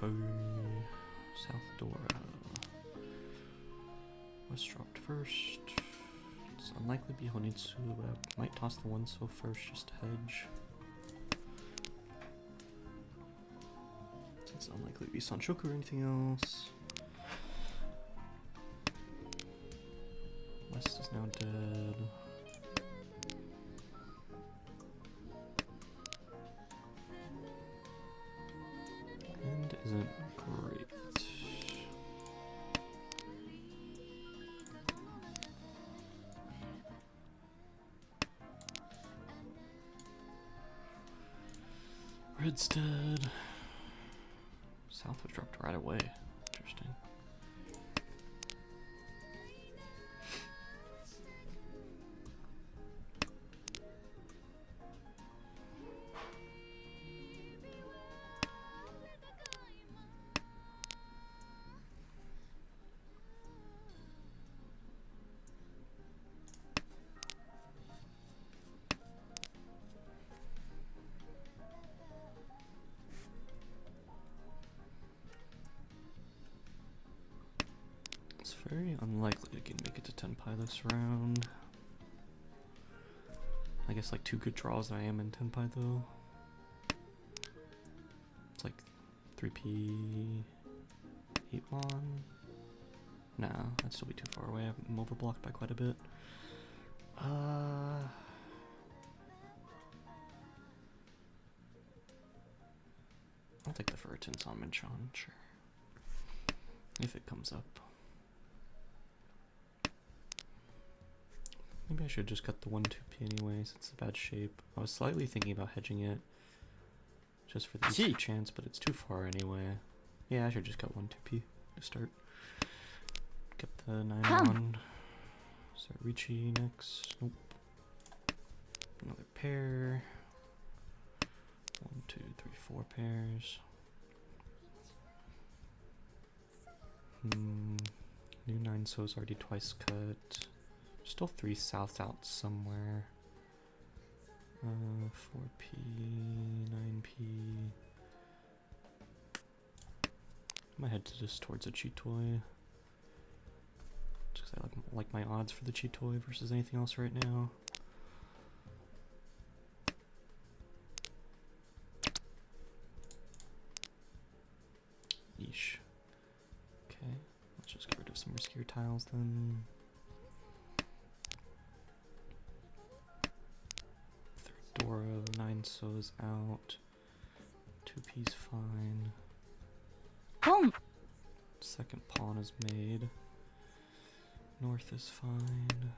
Okay. South Dora. West dropped first. It's unlikely to be Honitsu, but I might toss the one so first just to hedge. It's unlikely to be Sanshoku or anything else. West is now dead. And isn't great. Red's dead. South was dropped right away. Interesting. It's very unlikely to make it to Tenpai this round. I guess like 2 good draws I am in Tenpai though. It's like 3p 8 mon. Nah, that'd still be too far away. I'm overblocked by quite a bit. I'll take the Furtins on Minchon, sure. If it comes up. Maybe I should just cut the 1-2p anyways, it's a bad shape. I was slightly thinking about hedging it just for the easy chance, but it's too far anyway. Yeah, I should just cut 1-2p to start. Get the 9-1. Start Ricci next. Nope. Another pair. 1, 2, 3, 4 pairs. New 9 so is already twice cut. Still 3 south out somewhere. 4p, 9p. I might head to just towards a cheat toy. Just 'cause I like my odds for the cheat toy versus anything else right now. Yeesh. Okay, let's just get rid of some riskier tiles then. Dora, 9 so's out. 2p's fine. Home. Second pawn is made. North is fine.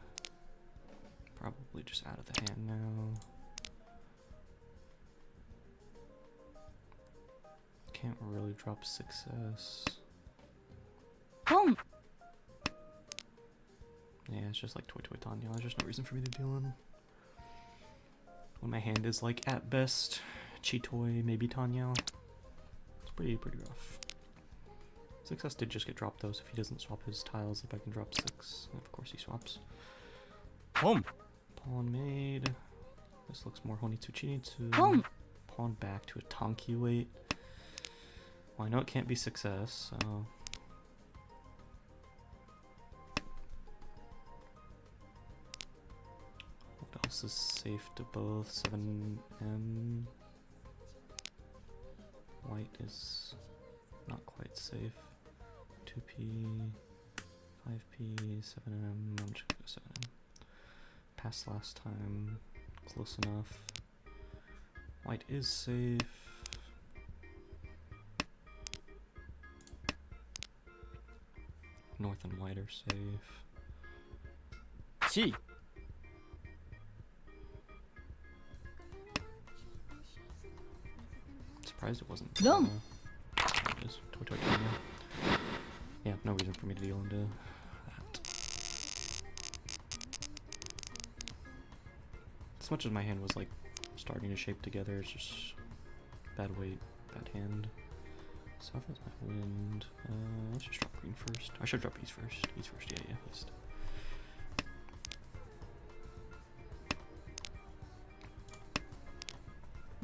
Probably just out of the hand now. Can't really drop success. Home. Yeah, it's just like Toy Toy Tanya. There's just no reason for me to deal in. When my hand is like at best Chitoy, maybe Tanya. It's pretty rough. Success did just get dropped though, so if he doesn't swap his tiles, if I can drop 6, and of course he swaps. Home. Pawn made. This looks more Honitsu Chinitsu. Home. Pawn back to a Tonki weight. Well, I know it can't be success, so. What else is safe to both? 7M. White is not quite safe. 2p, 5p, 7M. I'm just gonna go 7M. Passed last time. Close enough. White is safe. North and white are safe. Chi. Surprised it wasn't. No. There it is. Toy Toy Tanya. Yeah, no reason for me to deal into that. As much as my hand was like starting to shape together, it's just bad weight, bad hand. South is my wind. Let's just drop green first. I should drop east first. East first, yeah, east.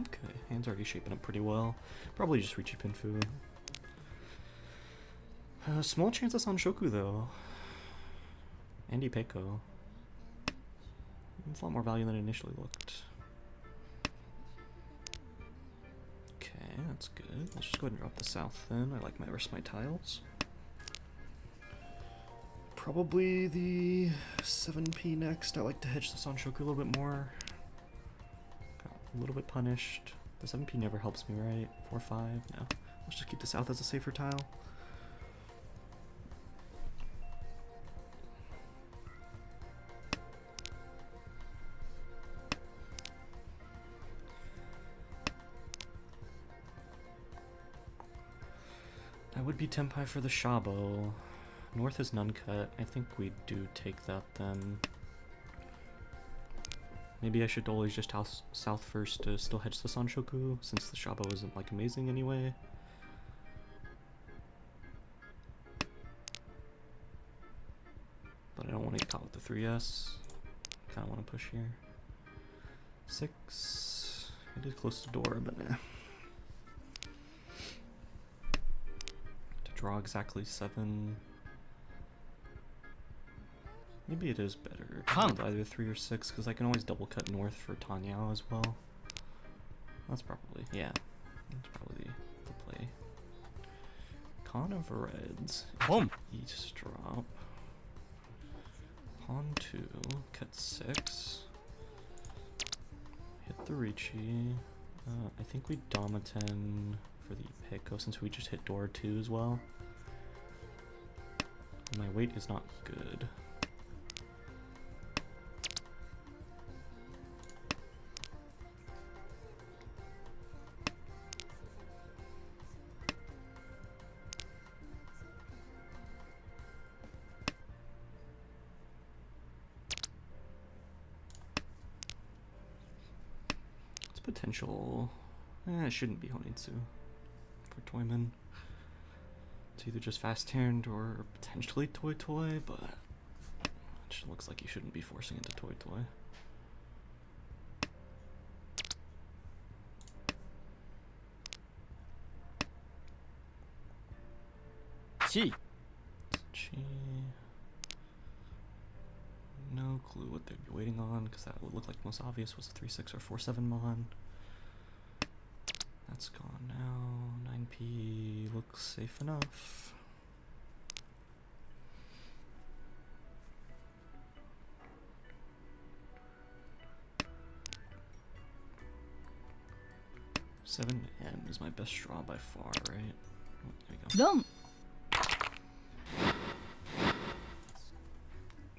Okay, hand's already shaping up pretty well. Probably just Richi Pinfu. Small chances on Shoku though. And Ipeko. It's a lot more value than it initially looked. Okay, that's good. Let's just go ahead and drop the south then. I like my rest of my tiles. Probably the 7p next. I like to hedge this on Shoku a little bit more. Got a little bit punished. The 7p never helps me, right? 4-5? No. Let's just keep the south as a safer tile. I would be Tempai for the Shabo. North is none cut. I think we do take that then. Maybe I should always just house south first to still hedge this on Shoku, since the Shabo isn't like amazing anyway. But I don't want to get caught with the 3S. Kind of want to push here. 6. It is close to door, but nah. To draw exactly 7. Maybe it is better to build either 3 or 6, because I can always double cut north for Tanyao as well. That's probably, yeah, that's probably the play. Con of Reds. East drop. Pawn 2, cut 6. Hit the Ricci. I think we Domaten for the Ipeko since we just hit door 2 as well. My weight is not good. Potential. It shouldn't be Honitsu for Toyman. It's either just fast turned or potentially Toy Toy, but it just looks like you shouldn't be forcing into Toy Toy. Chi. No clue what they'd be waiting on, because that would look like the most obvious was a 3-6 or 4-7 Mon. That's gone now. 9p looks safe enough. $7M is my best straw by far, right? Oh, there we go. Dom.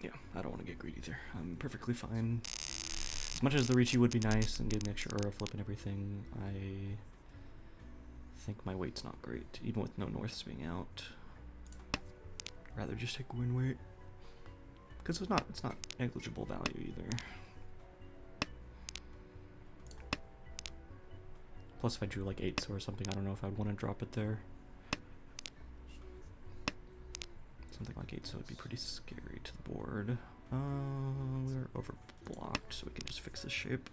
Yeah, I don't want to get greedy there. I'm perfectly fine. As much as the Ricci would be nice and give an extra Ura flip and everything, I think my weight's not great, even with no Norths being out. Rather just take win weight. Because it's not negligible value either. Plus if I drew like 8s or something, I don't know if I'd want to drop it there. Something like 8, so it'd be pretty scary to the board. We're overblocked, so we can just fix this shape.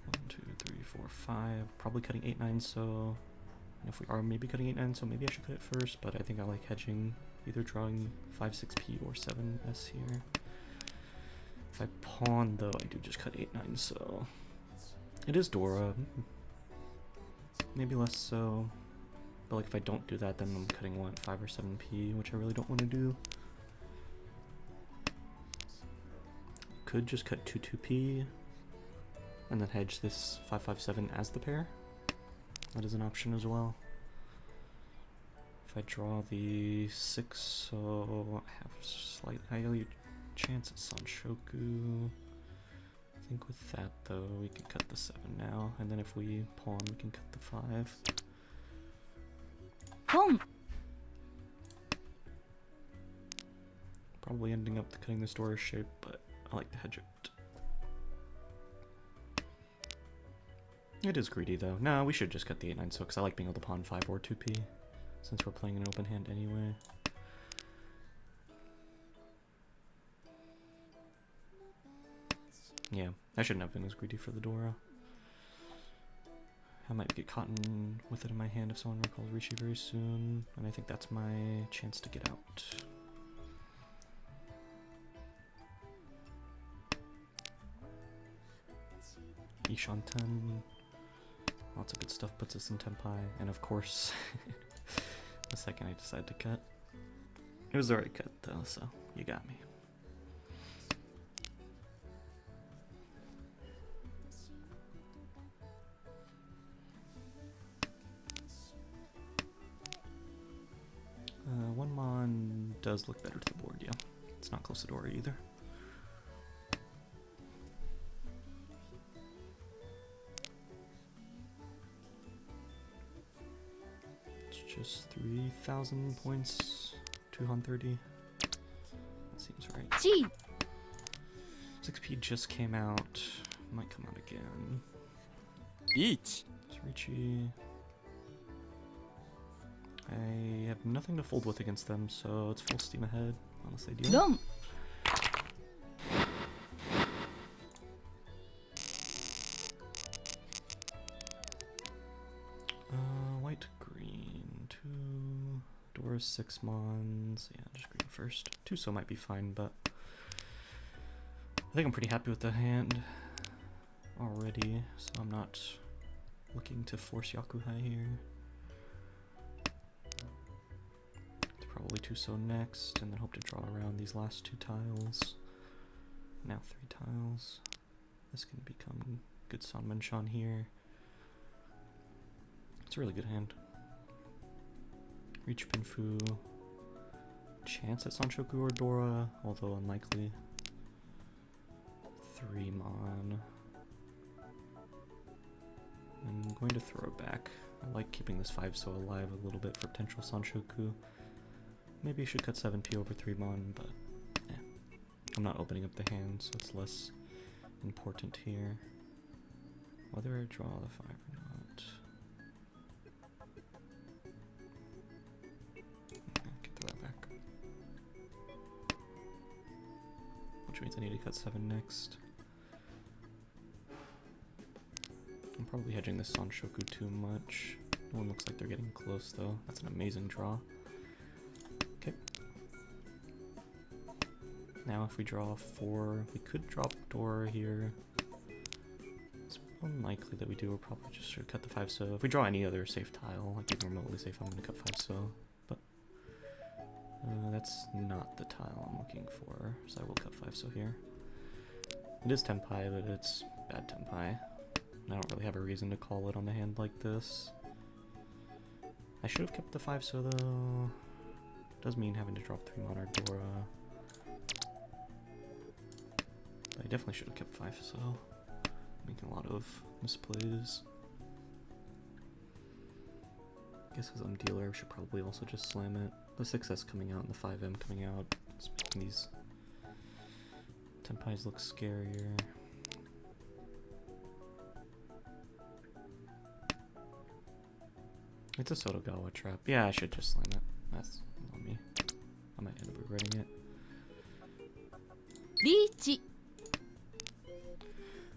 1, 2, 3, 4, 5. Probably cutting 8, 9, so. And if we are maybe cutting 8, 9, so maybe I should cut it first, but I think I like hedging, either drawing 5, 6p or 7s here. If I pawn, though, I do just cut 8, 9, so. It is Dora. Maybe less so. But like if I don't do that, then I'm cutting what, 5 or 7p, which I really don't want to do. Could just cut 2 2p and then hedge this 5 5 7 as the pair. That is an option as well. If I draw the 6, so I have slight higher chance at Sanshoku. I think with that though, we can cut the 7 now, and then if we pawn, we can cut the 5. Probably ending up cutting this door shape, but I like to hedge it. It is greedy though. No, we should just cut the 8-9 so because I like being able to pawn 5 or 2p since we're playing an open hand anyway. Yeah, I shouldn't have been as greedy for the Dora. I might get caught with it in my hand if someone recalls Rishi very soon, and I think that's my chance to get out. Ishanten. Lots of good stuff puts us in Tenpai, and of course, the second I decide to cut. It was already cut though, so you got me. One Mon does look better to the board, yeah. It's not close to Dora either. It's just 3,000 points, 230. That seems right. G. 6P just came out, might come out again. Each. It's Ricci. I have nothing to fold with against them, so it's full steam ahead, unless they deal. Dum. White, green, 2, Dora's 6 Mons, yeah, just green first. 2 so might be fine, but I think I'm pretty happy with the hand already, so I'm not looking to force Yakuhai here. Probably 2 so next, and then hope to draw around these last 2 tiles. Now 3 tiles. This can become good Sanmenshan here. It's a really good hand. Reach Pinfu. Chance at Sanshoku or Dora, although unlikely. 3 Mon. I'm going to throw it back. I like keeping this 5 so alive a little bit for potential Sanshoku. Maybe you should cut 7P over 3 Mon, but yeah. I'm not opening up the hand, so it's less important here. Whether I draw the 5 or not. Okay, get that back. Which means I need to cut 7 next. I'm probably hedging this Sanshoku too much. No one looks like they're getting close though. That's an amazing draw. Okay. Now if we draw 4, we could drop Dora here. It's unlikely that we do. We'll probably just should cut the 5 so. If we draw any other safe tile, like even remotely safe, I'm gonna cut 5 so. But that's not the tile I'm looking for, so I will cut 5 so here. It is Tenpai, but it's bad Tenpai. I don't really have a reason to call it on the hand like this. I should have kept the 5 so though. Does mean having to drop 3 Mon or Dora. But I definitely should have kept 5 so. Making a lot of misplays. I guess because I'm dealer, I should probably also just slam it. The 6S coming out and the 5M coming out. It's making these Tenpais look scarier. It's a Sotogawa trap. Yeah, I should just slam it. That's on me. I might end up regretting it. Reach.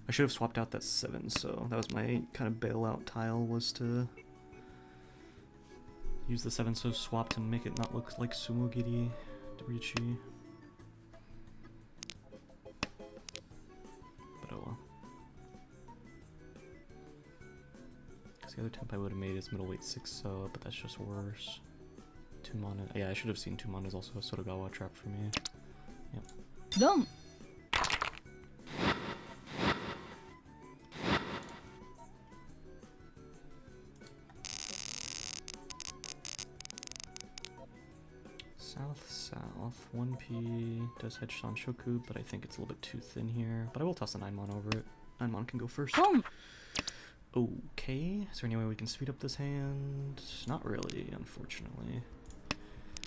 I should have swapped out that 7, so that was my kind of bailout tile, was to use the 7 so swapped and make it not look like Sumogiri Dorichi. But oh well. Because the other temp I would have made is middleweight 6 so, but that's just worse. 2 mana. Yeah, I should have seen 2 mana is also a Sotogawa trap for me. Yep. Dum. South, 1P does hedge Sanshoku, but I think it's a little bit too thin here. But I will toss a 9 Mon over it. 9 Mon can go first. Okay, is there any way we can speed up this hand? Not really, unfortunately.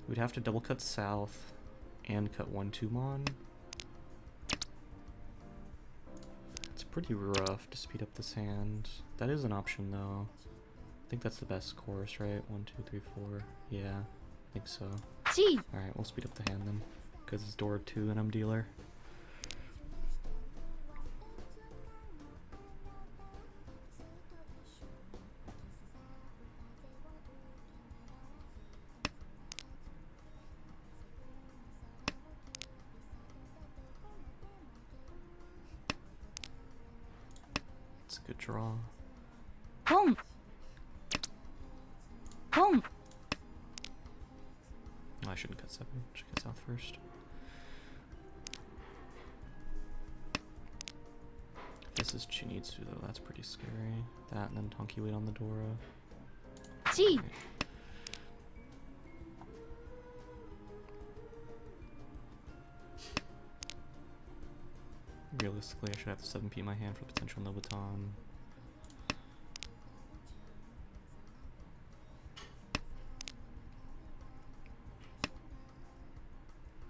We'd have to double cut south and cut 1-2 Mon. It's pretty rough to speed up this hand. That is an option though. I think that's the best course, right? 1, 2, 3, 4. Yeah, I think so. Alright, we'll speed up the hand then, because it's Dora 2 and I'm dealer. It's a good draw. ポンポン Oh, I shouldn't cut 7. Should cut south first. This is Chinitsu though, that's pretty scary. That and then Tonki wait on the Dora. チ Right. Realistically, I should have the 7p in my hand for potential no baton.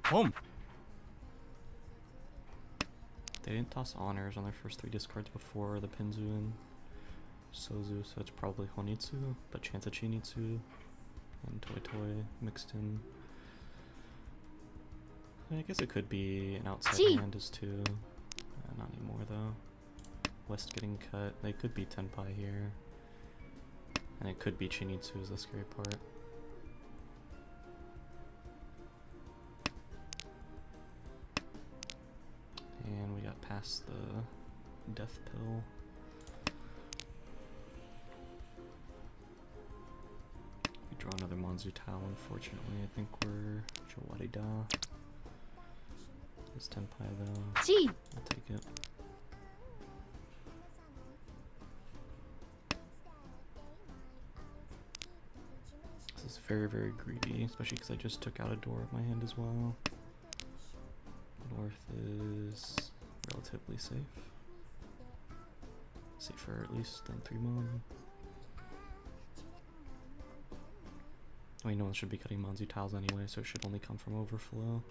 Home. They didn't toss honors on their first 3 discards before the Pinzu and Sozu, so it's probably Honitsu, but chance of Chinitsu and Toy Toy mixed in. I guess it could be an outside Gee. hand as 2. Not anymore though. West getting cut. They could be Tenpai here. And it could be Chinitsu is the scary part. And we got past the death pill. We draw another Monzu Tao, unfortunately. I think we're Jawarida. It's Tenpai though. チ I'll take it. This is very, very greedy, especially because I just took out a door of my hand as well. North is relatively safe. Safer at least than 3-mon. I mean, no one should be cutting Monzu tiles anyway, so it should only come from overflow.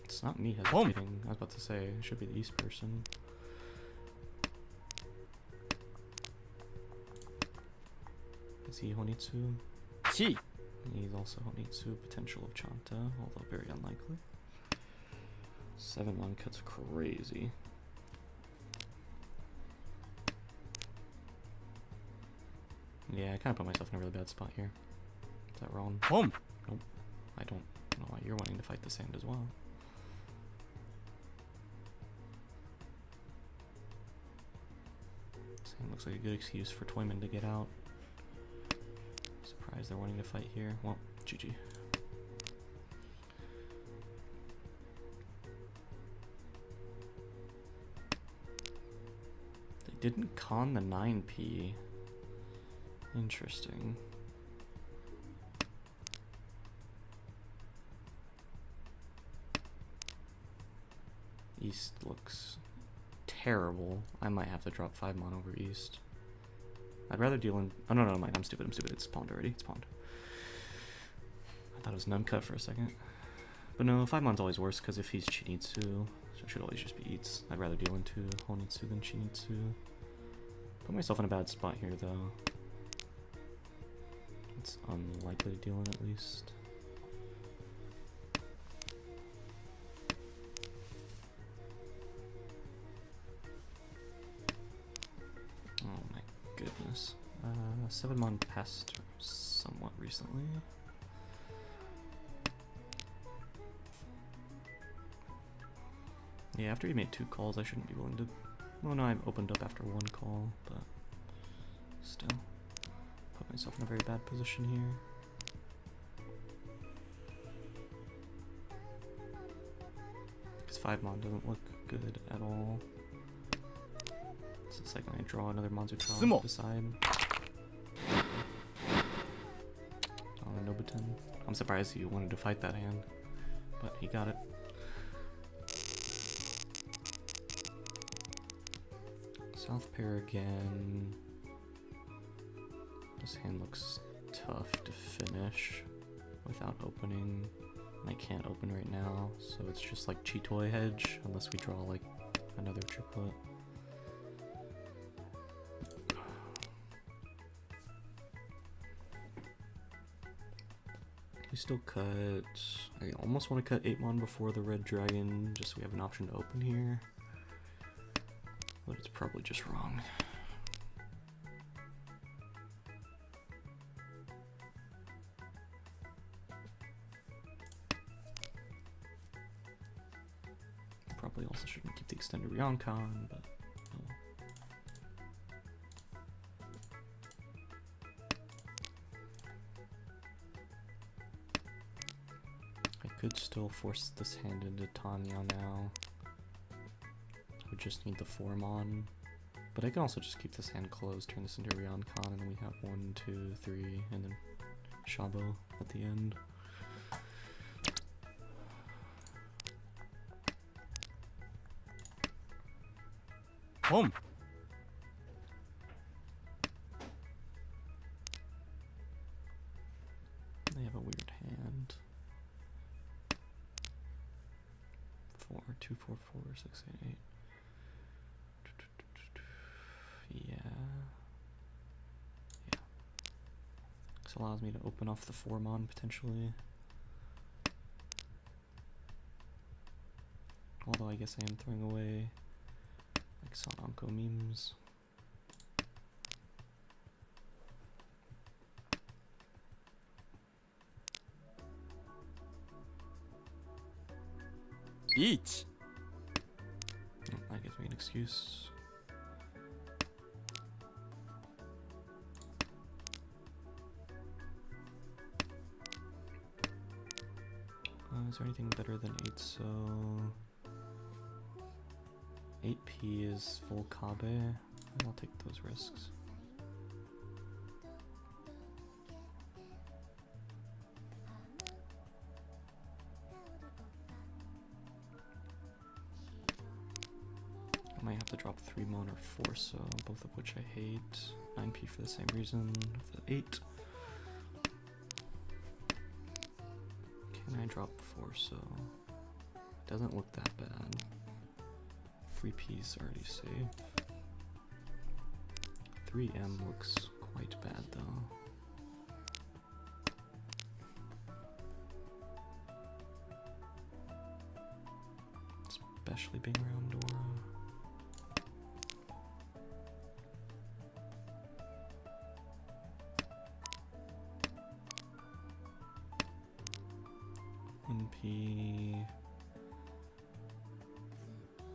It's not me hesitating. I was about to say, it should be the east person. Is he Honitsu? チ He's also Honitsu, potential of Chanta, although very unlikely. 7-1 cuts crazy. Yeah, I kind of put myself in a really bad spot here. Is that wrong? ポン Nope. I don't know why you're wanting to fight the sand as well. Sand looks like a good excuse for Toyman to get out. Surprised they're wanting to fight here. Well, GG. They didn't con the 9p. Interesting. East looks terrible. I might have to drop 5-mon over East. I'd rather deal in... Oh, no, no, I'm stupid. It's pawned already. It's pawned. I thought it was none cut for a second. But no, 5-mon's always worse because if he's Chinitsu, so it should always just be Eats. I'd rather deal into Honitsu than Chinitsu. Put myself in a bad spot here, though. It's unlikely to deal in at least. Oh my goodness. 7-mon passed somewhat recently. Yeah, after he made 2 calls, I shouldn't be willing to... Well, no, I opened up after 1 call, but still. Put myself in a very bad position here. Because 5-mon doesn't look good at all. It's the second I draw another Monzu Tao to decide. Oh, Nobutin. I'm surprised he wanted to fight that hand, but he got it. South pair again. This hand looks tough to finish without opening. And I can't open right now, so it's just like Chitoy hedge, unless we draw like another triplet. We still cut... I almost want to cut 8-mon before the red dragon, just so we have an option to open here. But it's probably just wrong. Probably also shouldn't keep Ryan Khan, but oh. I could still force this hand into Tanya now. I would just need the 4-mon. But I can also just keep this hand closed, turn this into Ryan Khan, and then we have 1, 2, 3, and then Shabo at the end. Home. They have a weird hand. 4, 2, 4, 4, 6, 8, 8. Yeah. This allows me to open off the 4-mon potentially. Although I guess I am throwing away like Sonanko memes. Each. That gives me an excuse. Is there anything better than 8 so? 8p is full Kabe. I'll take those risks. I might have to drop 3-mon or 4 so, both of which I hate. 9p for the same reason, with the 8. Can I drop 4 so? Doesn't look that bad. 3p's already safe. 3m looks quite bad though. Especially being around Dora.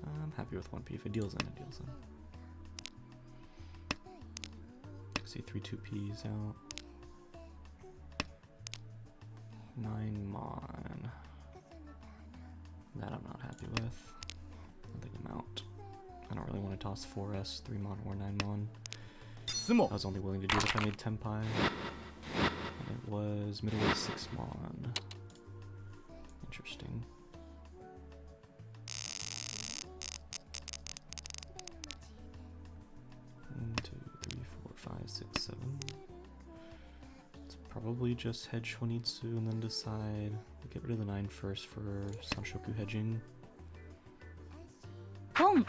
I'm happy with 1p. If it deals in, it deals in. See 3 2p's out. 9-mon. That I'm not happy with. I think I'm out. I don't really want to toss 4s, 3-mon, or 9-mon. I was only willing to do it if I made Tenpai. And it was middleweight 6-mon. Interesting. One, 2, 3, 4, 5, 6, 7. Let's probably just hedge Shonitsu and then decide. Get rid of the 9 first for Sanshoku hedging. Home.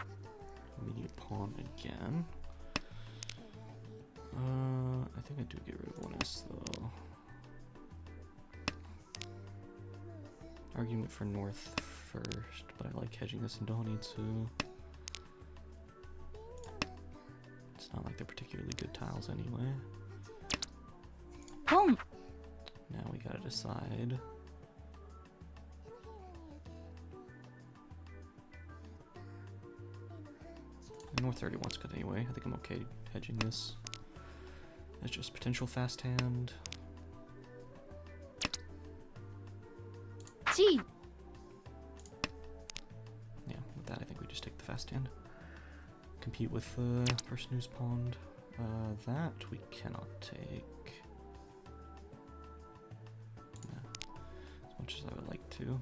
Immediate pawn again. I think I do get rid of 1s though. Argument for north first, but I like hedging this into Honitsu. It's not like they're particularly good tiles anyway. Home. Now we gotta decide. North 31's good anyway. I think I'm okay hedging this. It's just potential fast hand. G. Yeah, with that I think we just take the fast hand. Compete with the person who's pawned. That we cannot take. Yeah, as much as I would like to.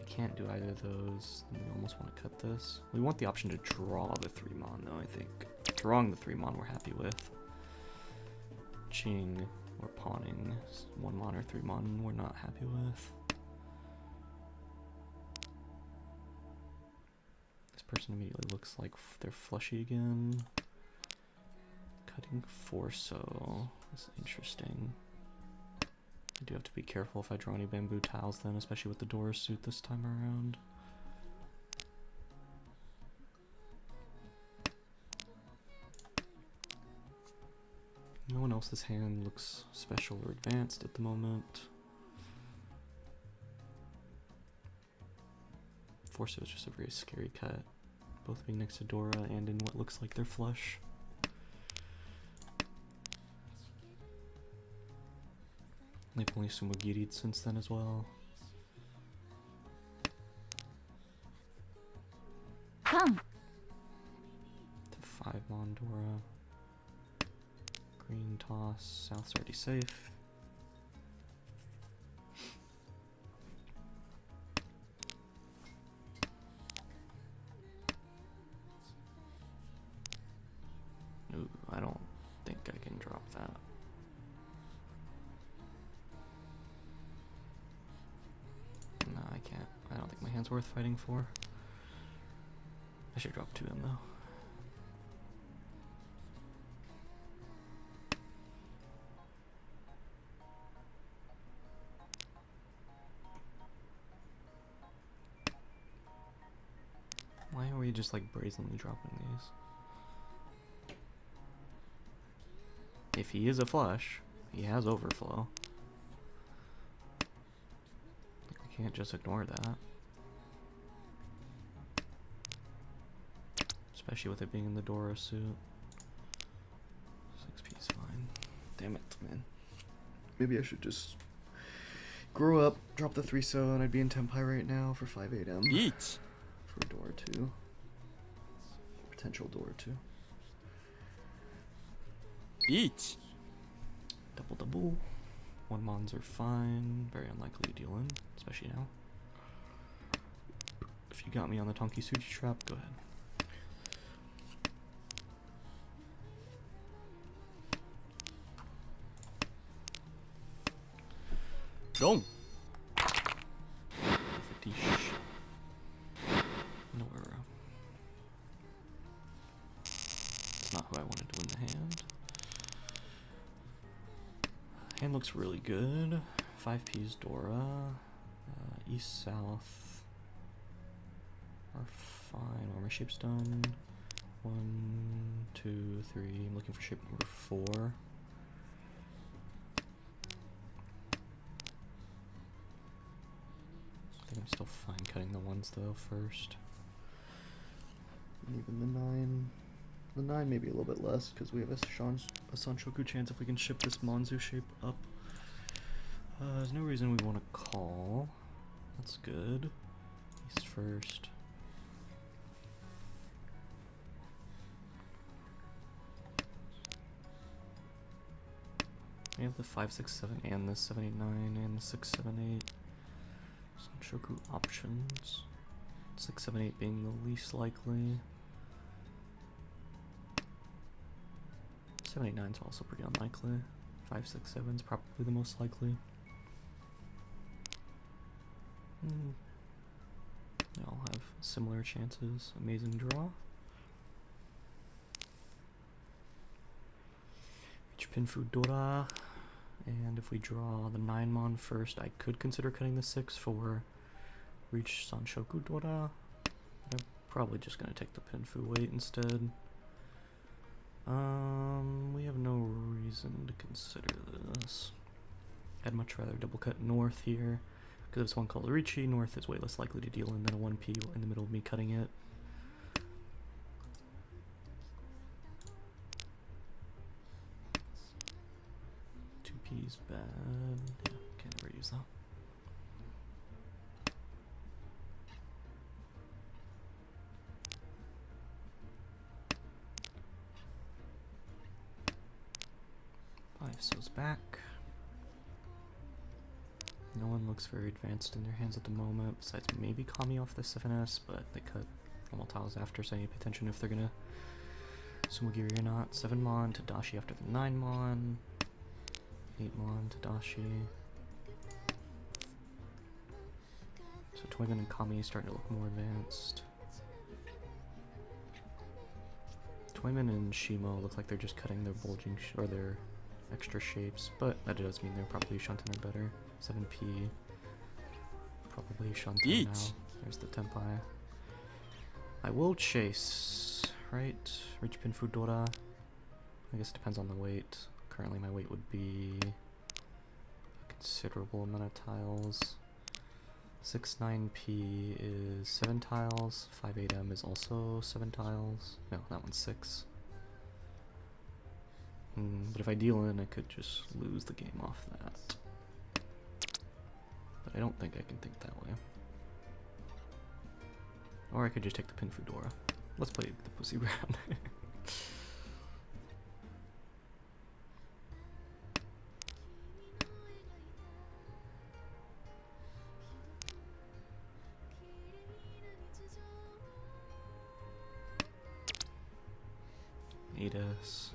Can't do either of those, then we almost want to cut this. We want the option to draw the 3-mon though, I think. Drawing the 3-mon we're happy with. Ching or pawning 1-mon or 3-mon we're not happy with. This person immediately looks like they're flushy again. Cutting 4 so is interesting. I do have to be careful if I draw any bamboo tiles then, especially with the Dora's suit this time around. No one else's hand looks special or advanced at the moment. Force is just a very scary cut, both being next to Dora and in what looks like their flush. They've only sumogiri'd since then as well. Come. To 5 mon Dora. Green toss, South's already safe. Ooh, I don't think I can drop that. No, I can't. I don't think my hand's worth fighting for. I should drop 2M though. Why are we just like brazenly dropping these? If he is a flush, he has overflow. We can't just ignore that. Especially with it being in the Dora suit. 6P is fine. Damn it, man. Maybe I should just grow up, drop the 3-so, and I'd be in Tempai right now for 5-8M. Each. For Dora 2. Potential Dora 2. Each. Double. 1 mons are fine. Very unlikely to deal in, especially now. If you got me on the Tonki Suchi trap, go ahead. Go. Fatish. Nowhere. It's not who I wanted to win the hand. Hand looks really good. 5P's Dora. East, south are fine. All my shapes done. 1, 2, 3. I'm looking for shape number 4. I think I'm still fine cutting the 1s though first. And even the 9. The 9 maybe a little bit less because we have a Sanshoku chance if we can ship this Monzu shape up. There's no reason we want to call. That's good. East first. We have the 5, 6, 7 and the 7, 8, 9 and the 6, 7, 8. Sanshoku options. 6, 7, 8 being the least likely. 7, 8, 9 is also pretty unlikely. 5, 6, 7 is probably the most likely. They all have similar chances. Amazing draw. Pinfu Dora. And if we draw the 9 mon first, I could consider cutting the 6 for reach Sanshoku Dora. But I'm probably just going to take the Pinfu weight instead. We have no reason to consider this. I'd much rather double cut north here, because if it's one called Richi, north is way less likely to deal in than a 1P in the middle of me cutting it. P's bad. Yeah, can't ever use that. Five so's back. No one looks very advanced in their hands at the moment, besides maybe Kami off the 7S, but they cut normal tiles after, so I need to pay attention if they're gonna Sumogiri or not. 7 mon, Tadashi after the 9 mon. 8 mon, Tadashi. So Toyman and Kami is starting to look more advanced. Toyman and Shimo look like they're just cutting their bulging or their extra shapes, but that does mean they're probably Shanten are better. 7P. Probably Shanten now. There's the Tempai. I will chase, right? Rich Pinfu Dora. I guess it depends on the weight. Currently my weight would be a considerable amount of tiles. 69p is 7 tiles, 58m is also 7 tiles. No, that one's 6. But if I deal in, I could just lose the game off that. But I don't think I can think that way. Or I could just take the pin Foodora. Let's play the pussy round. Need us.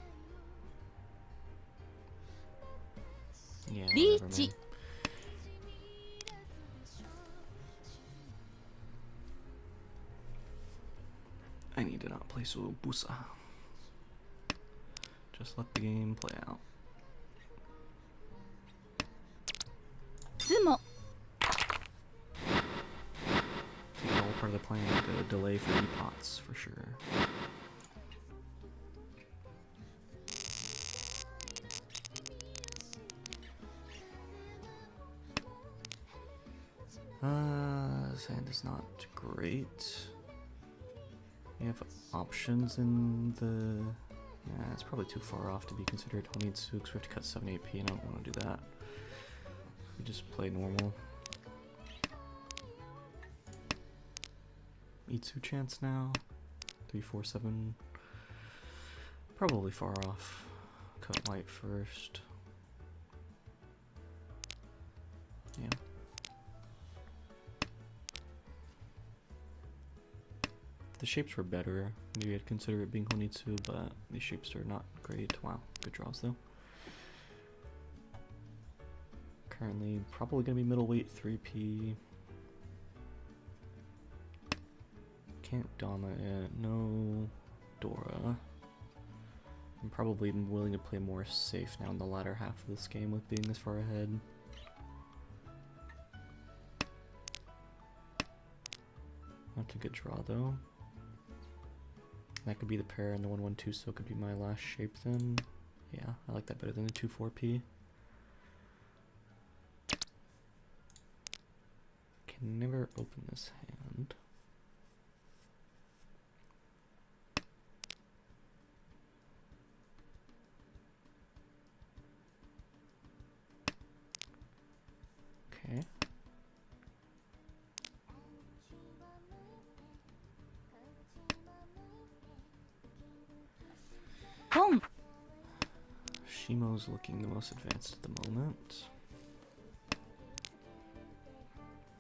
Yeah, whatever, man. I need to not play so busa. Just let the game play out. Sumo. It's all part of the plan to delay for epots for sure. This hand is not great. You have options in the... Yeah, it's probably too far off to be considered Honitsu because we have to cut 78p and I don't want to do that. We just play normal. Itsu chance now. 3, 4, 7. Probably far off. Cut white first. Yeah. The shapes were better. Maybe I'd consider it being Honitsu, but these shapes are not great. Wow, good draws though. Currently, probably gonna be middleweight 3p. Can't Dama it. No Dora. I'm probably willing to play more safe now in the latter half of this game with being this far ahead. That's a good draw though. That could be the pair and the 1-1-2, so it could be my last shape then. Yeah, I like that better than the 2-4p. Can never open this hand. Okay. Pong. Shimo's looking the most advanced at the moment.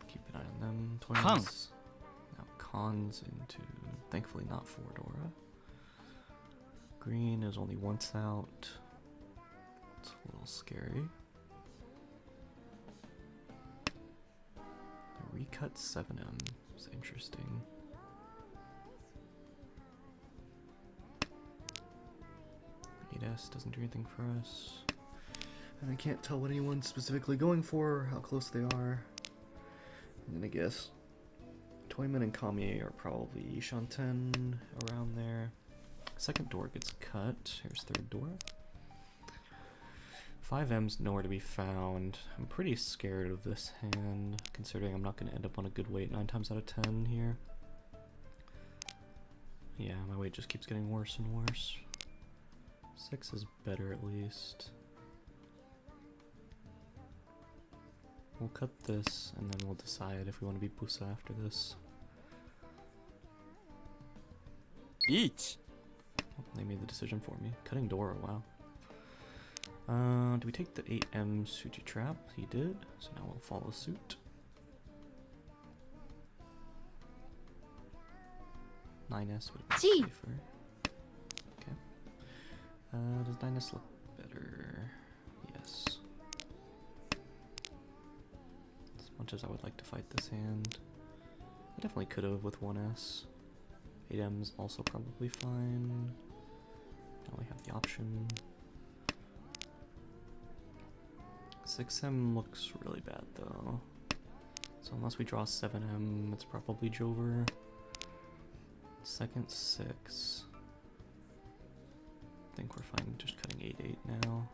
Keep an eye on them. Twins. Kong. Now Khan's into, thankfully not 4 Dora. Green is only once out. It's a little scary. The recut 7M is interesting. S doesn't do anything for us. And I can't tell what anyone's specifically going for, or how close they are. I'm gonna guess Toyman and Kamiya are probably Shanten around there. Second door gets cut. Here's third door. 5M's nowhere to be found. I'm pretty scared of this hand, considering I'm not gonna end up on a good weight 9 times out of 10 here. Yeah, my weight just keeps getting worse and worse. 6 is better at least. We'll cut this and then we'll decide if we want to be Busa after this. 1 Oh, they made the decision for me. Cutting Dora, wow. Do we take the 8M Suji Trap? He did, so now we'll follow suit. 9S would have been safer. Does 9S look better? Yes. As much as I would like to fight this hand, I definitely could have with 1S. 8M's also probably fine. Now we have the option. 6M looks really bad though. So unless we draw 7M, it's probably Jover. Second 6. I think we're fine just cutting 8-8 now.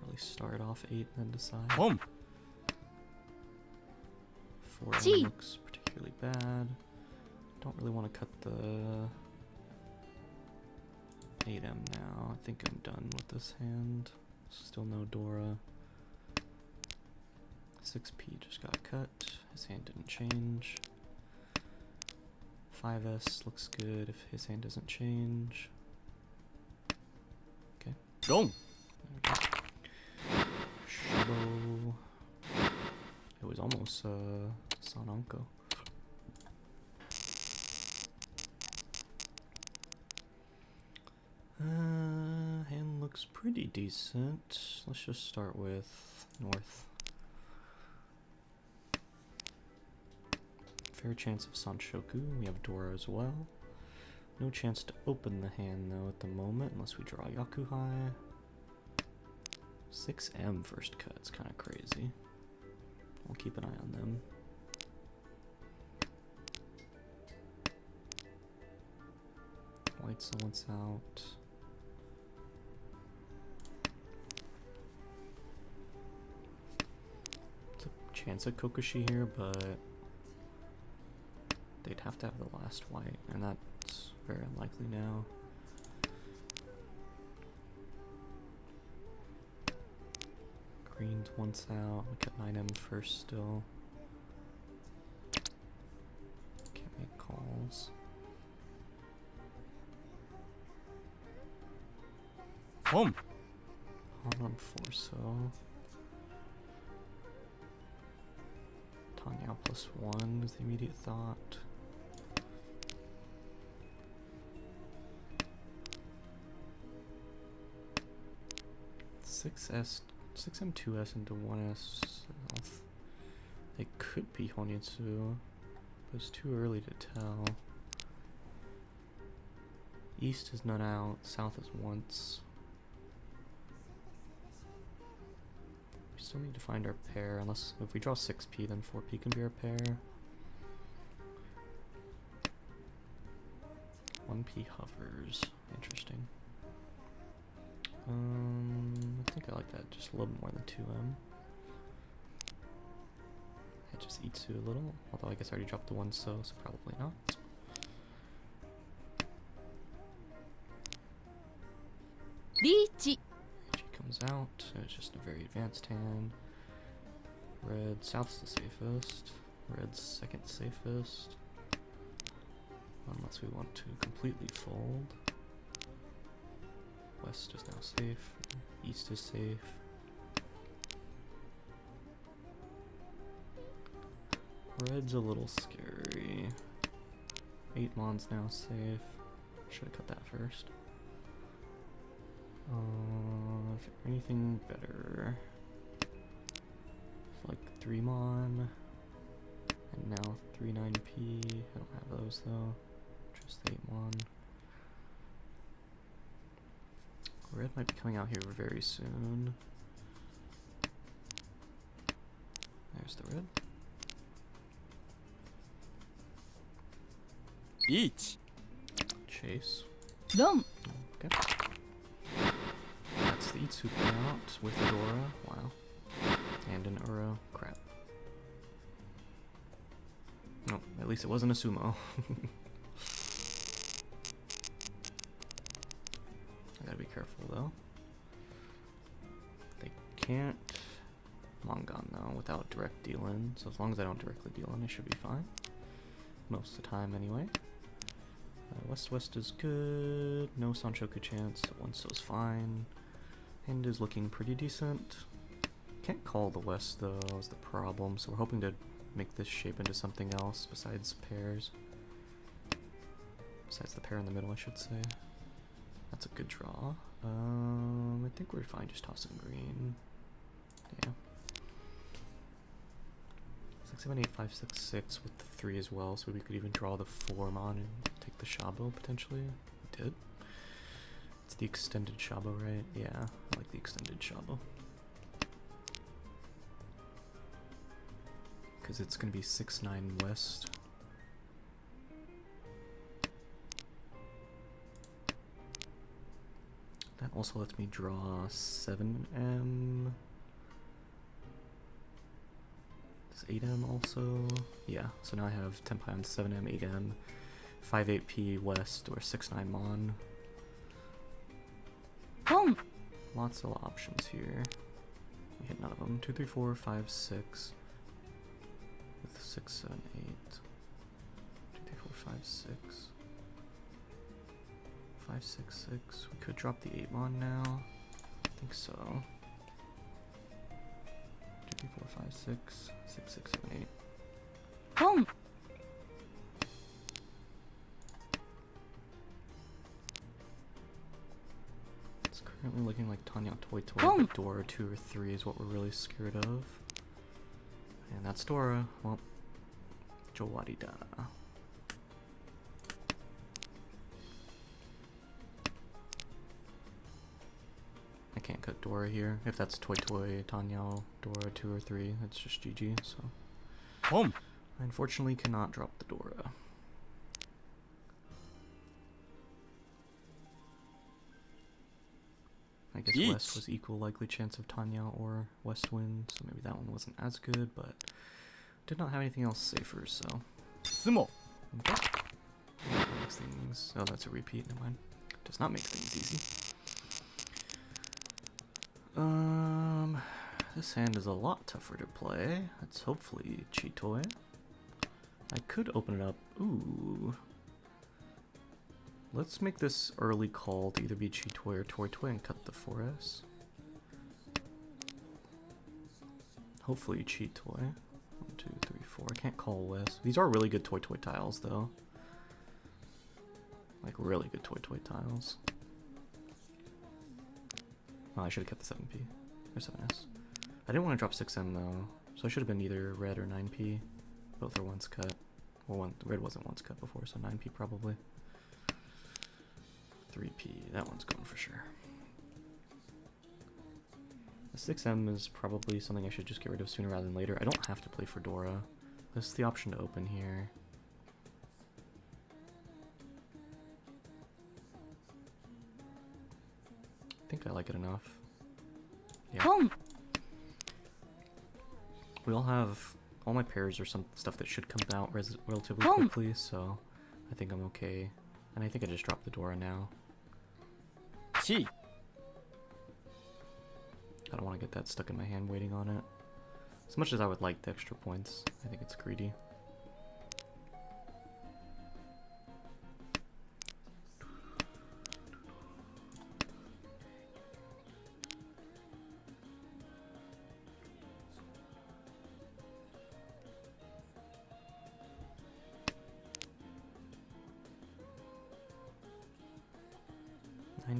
really start off 8 and then decide. 本 4M Gee. looks particularly bad. Don't really want to cut the 8M now. I think I'm done with this hand. Still no Dora. 6P just got cut. His hand didn't change. 5S looks good if his hand doesn't change. Okay. ロン Shadow. It was almost Sananko. Hand looks pretty decent. Let's just start with North. Fair chance of Sanshoku. We have Dora as well. No chance to open the hand though at the moment unless we draw Yakuhai. 6M first cut. It's kind of crazy. I'll keep an eye on them. White someone's out. It's a chance at Kokushi here, but they'd have to have the last white, and that's very unlikely now. Green's once out. We got 9M first still. Can't make calls. 本 On 4 so. Tanya plus 1 is the immediate thought. Six S, 6M 2S into 1S. They could be Honyatsu, but it's too early to tell. East is none out, south is once. We still need to find our pair, unless if we draw 6P, then 4P can be our pair. 1P hovers. Interesting. I think I like that just a little more than 2M. It just eats you a little, although I guess I already dropped the 1 so probably not. Lychee. She comes out, so it's just a very advanced hand. Red, south's the safest. Red's second safest. Unless we want to completely fold. West is now safe. East is safe. Red's a little scary. 8 Mon's now safe. Should have cut that first. Is there anything better? It's like 3 Mon. And now 3 9P. I don't have those though. Just 8 Mon. Red might be coming out here very soon. There's the red. リーチ Chase. ロン。 Okay. That's the Itsuki out with Dora. Wow. And an Uro. Crap. No, at least it wasn't a sumo. I gotta be careful though. They can't Mongon though without direct deal-in, so as long as I don't directly deal in, I should be fine. Most of the time anyway. West is good. No Sanshoku chance. 1 so's fine. Hand is looking pretty decent. Can't call the West though is the problem, so we're hoping to make this shape into something else besides pairs. Besides the pair in the middle, I should say. That's a good draw. I think we're fine just tossing green. Yeah. 6, 7, 8, 5, 6, 6 with the 3 as well, so we could even draw the 4 Mon and take the Shabo potentially. We did. It's the extended Shabo, right? Yeah, I like the extended Shabo. Because it's going to be 6, 9 West. That also lets me draw 7M. Does 8M also? Yeah, so now I have 10 pi on 7M, 8M, 5-8P West, or 6-9 Mon. Boom. Lots of options here. We hit none of them. 2, 3, 4, 5, 6. With 6, 7, 8. 2, 3, 4, 5, 6. 5, 6, 6. We could drop the 8 Mon now. I think so. 2, 3, 4, 5, 6. 6, 6, 7, 8. Boom. It's currently looking like Tanya Toy Toy, Boom. but Dora 2 or 3 is what we're really scared of. And that's Dora. Well, Jowadida. I can't cut Dora here. If that's Toy Toy, Tanya, Dora 2 or 3, it's just GG, so. Boom. I unfortunately cannot drop the Dora. I guess Yeet. West was equal likely chance of Tanya or West win, so maybe that one wasn't as good, but did not have anything else safer, so. Sumo. Okay. Makes things. Oh, that's a repeat. Never mind. Does not make things easy. This hand is a lot tougher to play. That's hopefully Chitoy. I could open it up. Ooh. Let's make this early call to either be Chitoy or Toy Toy and cut the 4S. Hopefully Chitoy. 1, 2, 3, 4. I can't call West. These are really good Toy Toy tiles, though. Like, really good Toy Toy tiles. Oh, I should have kept the 7P. Or 7S. I didn't want to drop 6M, though. So I should have been either red or 9P. Both are once cut. Well, red wasn't once cut before, so 9P probably. 3P. That one's going for sure. The 6M is probably something I should just get rid of sooner rather than later. I don't have to play for Dora. This is the option to open here. I think I like it enough. Yeah. Boom. We all have... All my pairs are some stuff that should come out relatively Boom. quickly, so I think I'm okay. And I think I just dropped the Dora now. Chi. I don't want to get that stuck in my hand waiting on it. As much as I would like the extra points, I think it's greedy.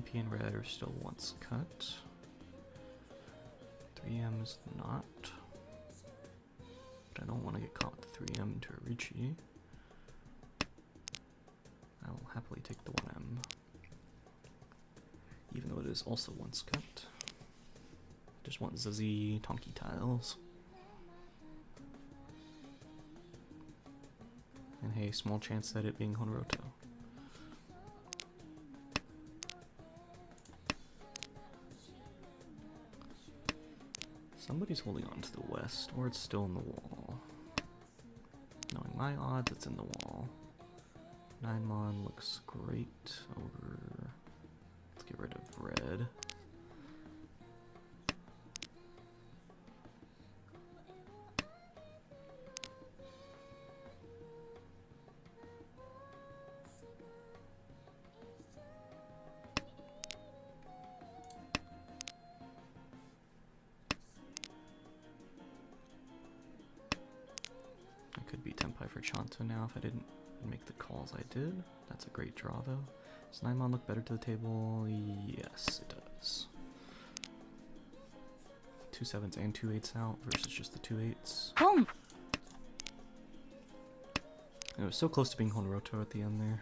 P and red are still once cut. 3M is not. But I don't want to get caught with 3M to a Ricci. I will happily take the 1M. Even though it is also once cut. Just want Zazie Tonki tiles. And hey, small chance at it being Honroto. Somebody's holding on to the west, or it's still in the wall. Knowing my odds, it's in the wall. 9mon looks great over... Let's get rid of red. Could be Tenpai for Chanto now if I didn't make the calls I did. That's a great draw though. Does 9mon look better to the table? Yes, it does. 2 7s and 2 8s out versus just the 2 8s. Boom. It was so close to being Honroto at the end there.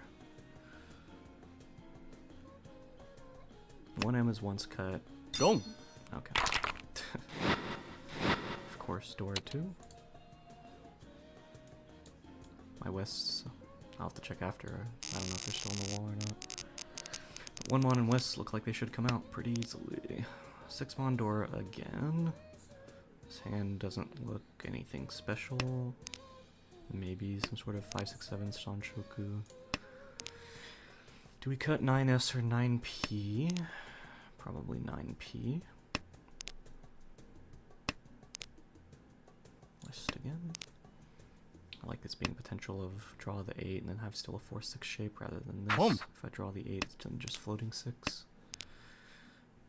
1M is once cut. Boom. Okay. Of course, Dora 2. My Wests, I'll have to check after. I don't know if they're still on the wall or not. 1 Mon and West look like they should come out pretty easily. 6 Mon Dora again. This hand doesn't look anything special. Maybe some sort of 5/6/7 Sanshoku. Do we cut 9S or 9P? Probably 9P. West again. I like this being potential of draw the 8 and then have still a 4/6 shape rather than this. If I draw the 8, it's just floating 6.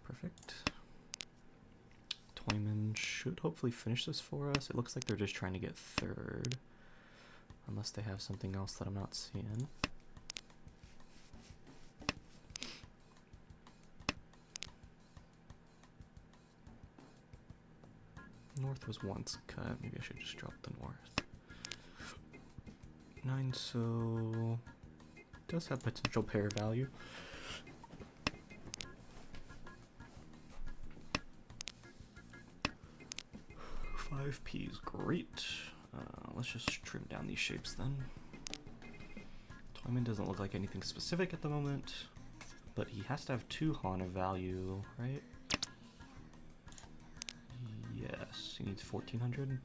Perfect. Toyman should hopefully finish this for us. It looks like they're just trying to get 3rd. Unless they have something else that I'm not seeing. North was once cut. Maybe I should just drop the north. 9 so does have potential pair value. Five P is great. Let's just trim down these shapes then. Toyman doesn't look like anything specific at the moment, but he has to have 2 Han of value, right? Yes, he needs 1400.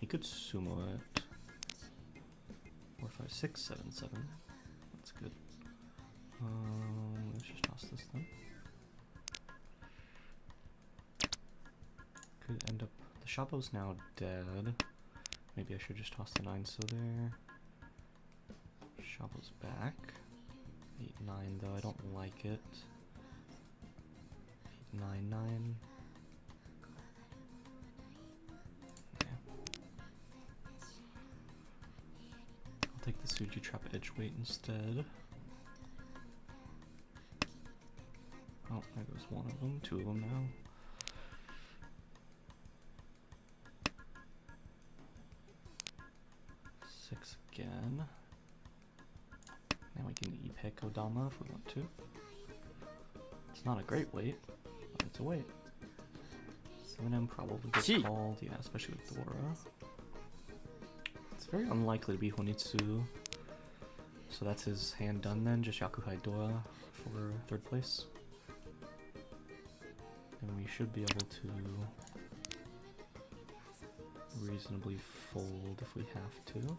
He could sumo it. 4, 5, 6, 7, 7. That's good. Let's just toss this then. Could end up. The Shabo's now dead. Maybe I should just toss the 9 so there. Shabo's back. 8, 9 though, I don't like it. 8, 9, 9. I'll take the Suji Trap edge weight instead. Oh, there goes one of them, 2 of them now. 6 again. Now we can Ipek Odama if we want to. It's not a great weight, but it's a weight. 7M probably gets called, yeah, especially with Dora. It's very unlikely to be Honitsu. So that's his hand done then, just Yakuhai Dora for 3rd place. And we should be able to reasonably fold if we have to.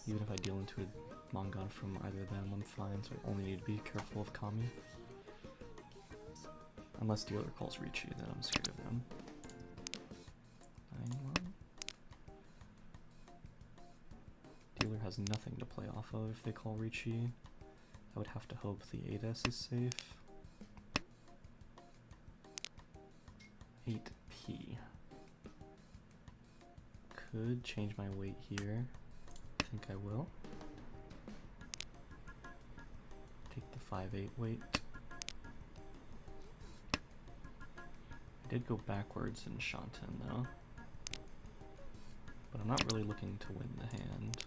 Even if I deal into a Mongon from either of them, I'm fine, so I only need to be careful of Kami. Unless dealer calls Ricci, then I'm scared of them. 9-1. Dealer has nothing to play off of if they call Ricci. I would have to hope the 8S is safe. 8P. Could change my weight here. I think I will. Take the 5-8 weight. I did go backwards in Shanten though. But I'm not really looking to win the hand.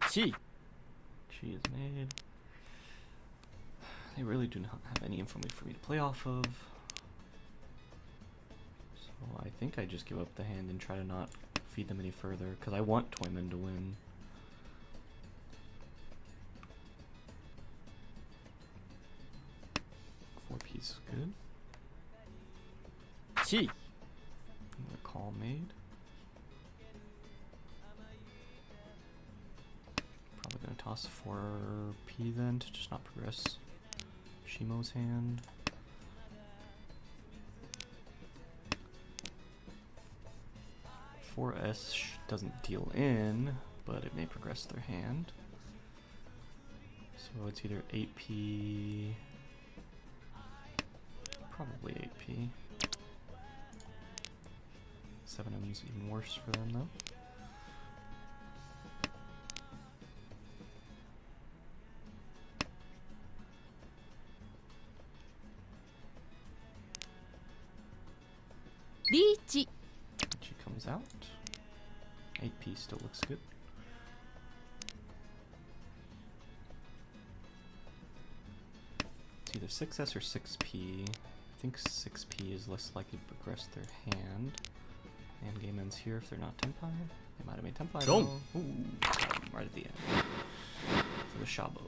Chi is made. They really do not have any info for me to play off of. So I think I just give up the hand and try to not feed them any further, because I want Toyman to win. Four piece good. Chi. Another call made. Probably gonna toss 4P then to just not progress Shimo's hand. S doesn't deal in, but it may progress their hand. So it's either 8P, probably 8P. 7M is even worse for them though. Ricci. She comes out. 8P still looks good. either 6S or 6P. I think 6P is less likely to progress their hand. And game ends here if they're not Tenpai. They might have made Tenpai. Dong. Though. Ooh, got 'em right at the end. For the Shabo.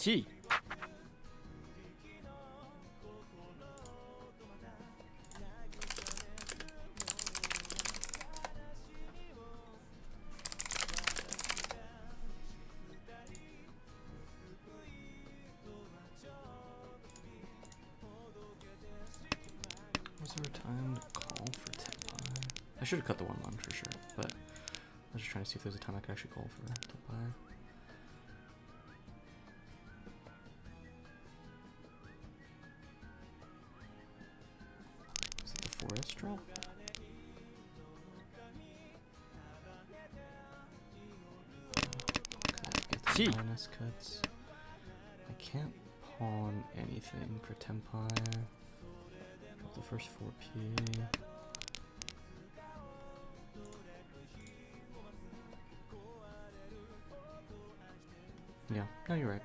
8 Was there a time to call for Tenpai? I should have cut the 1-1 for sure, but I was just trying to see if there's a time I could actually call for Tenpai. Is it the 4S drop? Get the minus cuts. I can't pawn anything for Tenpai. Drop the first 4p. Yeah, no, you're right.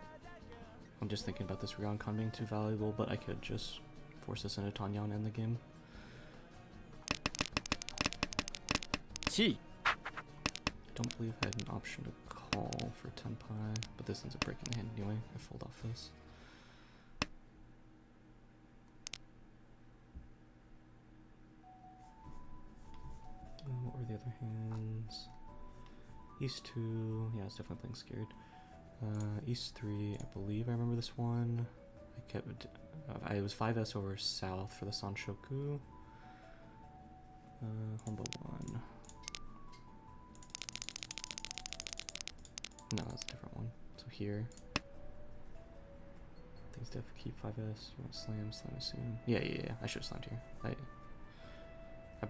I'm just thinking about this Ryoncon being too valuable, but I could just force this into Tanya and end the game. 1 I don't believe I had an option to call for Tenpai, but this ends up breaking the hand anyway. I fold off this. What were the other hands? East 2, yeah, I was definitely playing scared. East 3, I believe I remember this one. I kept, it was 5S over South for the Sanshoku. Homba 1. No, that's a different one. So here. Things definitely keep 5S. You want to slam, assume. Yeah. I should have slammed here.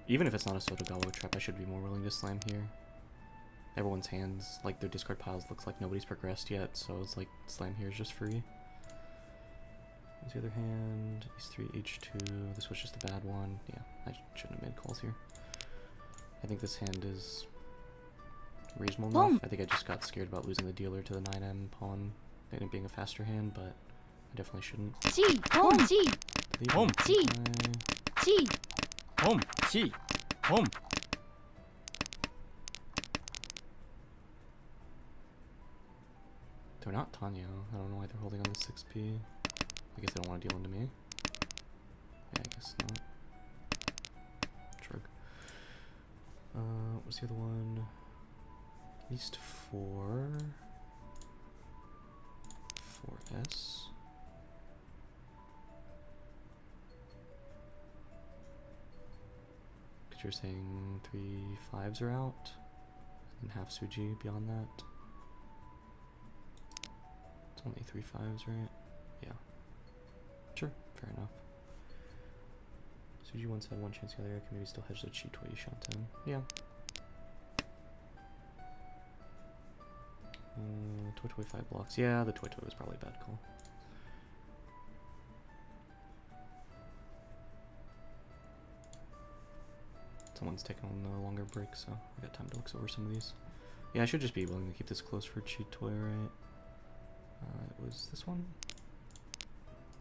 Even if it's not a Sotogawa trap, I should be more willing to slam here. Everyone's hands, like their discard piles, looks like nobody's progressed yet, so it's like slam here is just free. What's the other hand? Ace 3, H2. This was just a bad one. Yeah, I shouldn't have made calls here. I think this hand is reasonable enough. I think I just got scared about losing the dealer to the 9M pawn and it being a faster hand, but I definitely shouldn't. Home. They're not Tanya. I don't know why they're holding on the 6p. I guess they don't want to deal into me. Yeah, I guess not. Shrug. What's the other one? East 4. 4S. Because you're saying 3 5s are out, and half Suji beyond that. It's only 3 5s, right? Yeah. Sure, fair enough. Suji once had one chance the other, I can maybe still hedge the Chitoi Shanten. Yeah. Toy Toy 5 blocks. Yeah, the Toy Toy was probably a bad call. Someone's taking on the longer break, so I got time to look over some of these. Yeah, I should just be willing to keep this close for Chitoi, right? It was this one?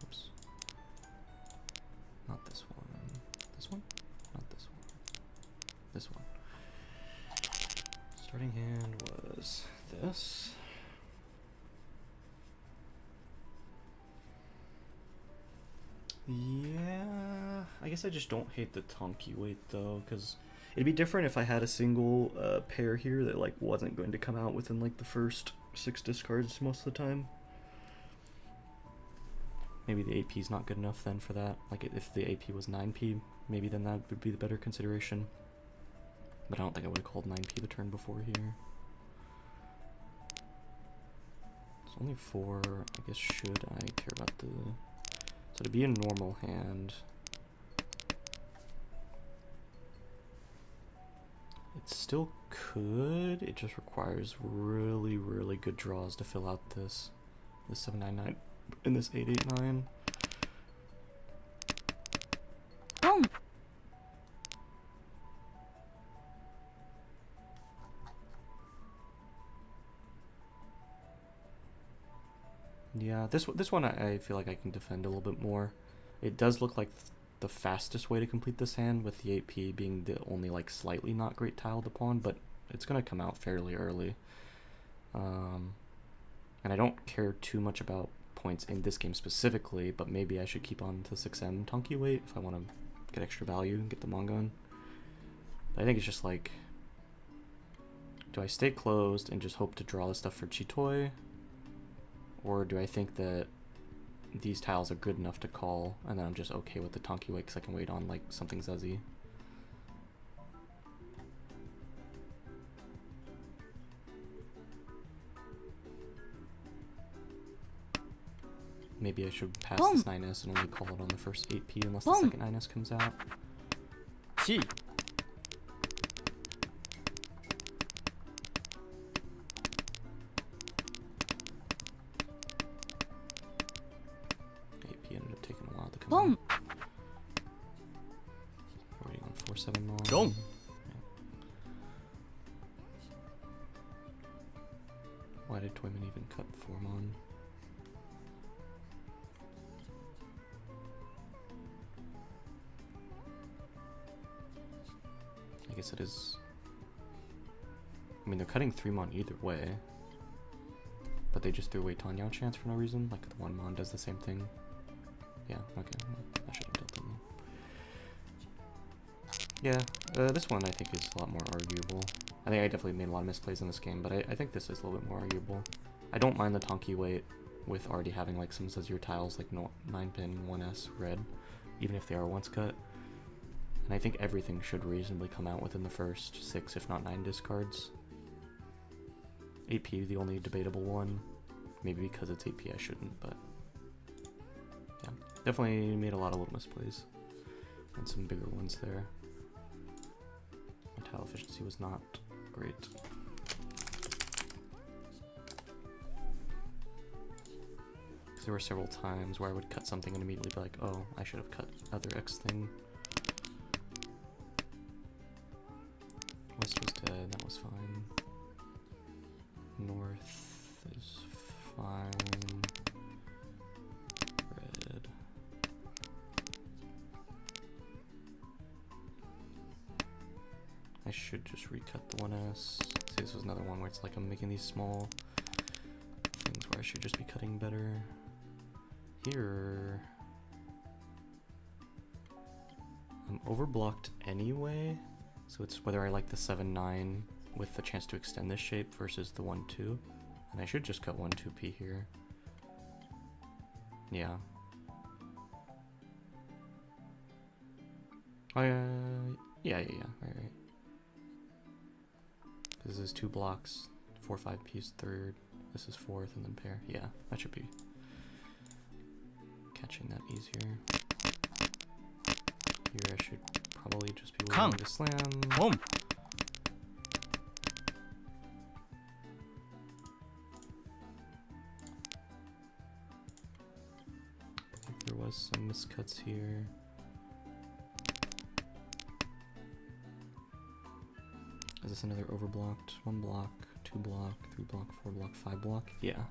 Oops. Not this one. This one? Not this one. This one. Starting hand was this. Yeah, I guess I just don't hate the Tonki weight though, because it'd be different if I had a single pair here that like wasn't going to come out within like the first 6 discards most of the time. Maybe the AP is not good enough then for that. Like if the AP was 9p, maybe then that would be the better consideration. But I don't think I would have called 9p the turn before here. It's only 4. I guess should I care about the... So to be a normal hand, it still could. It just requires really, really good draws to fill out this 799 and this 889. Yeah, this one I feel like I can defend a little bit more. It does look like the fastest way to complete this hand, with the 8p being the only like slightly not great tile to pawn, but it's gonna come out fairly early. And I don't care too much about points in this game specifically, but maybe I should keep on to 6M Tonki weight if I want to get extra value and get the Mongon. But I think it's just like, do I stay closed and just hope to draw the stuff for Chitoi? Or do I think that these tiles are good enough to call, and then I'm just okay with the Tonki weight because I can wait on like something Zuzzy? Maybe I should pass this 9S and only call it on the first 8P unless the second 9S comes out. 7 8P ended up taking a while to come out. Waiting on 4-7 Mon. Dong. Why did Toyman even cut 4 Mon? I guess it is. I mean, they're cutting 3 Mon either way, but they just threw away Tanyao chance for no reason. Like the 1 Mon does the same thing. Yeah, okay. I should have dealt them. Yeah, this one I think is a lot more arguable. I think I definitely made a lot of misplays in this game, but I think this is a little bit more arguable. I don't mind the Tonki weight with already having like some Zazir tiles like 9-pin 1S red, even if they are once cut. And I think everything should reasonably come out within the first 6, if not 9 discards. 8P, the only debatable one. Maybe because it's 8P I shouldn't, but yeah. Definitely made a lot of little misplays. And some bigger ones there. My tile efficiency was not great. Because there were several times where I would cut something and immediately be like, oh, I should have cut other X thing. West was dead, that was fine. North is fine. Red. I should just recut the 1S. See, this was another one where it's like I'm making these small things where I should just be cutting better. Here, I'm overblocked anyway. So it's whether I like the 7-9 with the chance to extend this shape versus the 1-2. And I should just cut 1-2P here. Yeah. Oh, yeah, right. This is 2 blocks, 4-5P's third. This is 4th and then pair. Yeah, that should be catching that easier. Here I should probably just be willing to slam. Boom. I think there was some miscuts here. Is this another overblocked? 1 block, 2 block, 3 block, 4 block, 5 block? Yeah.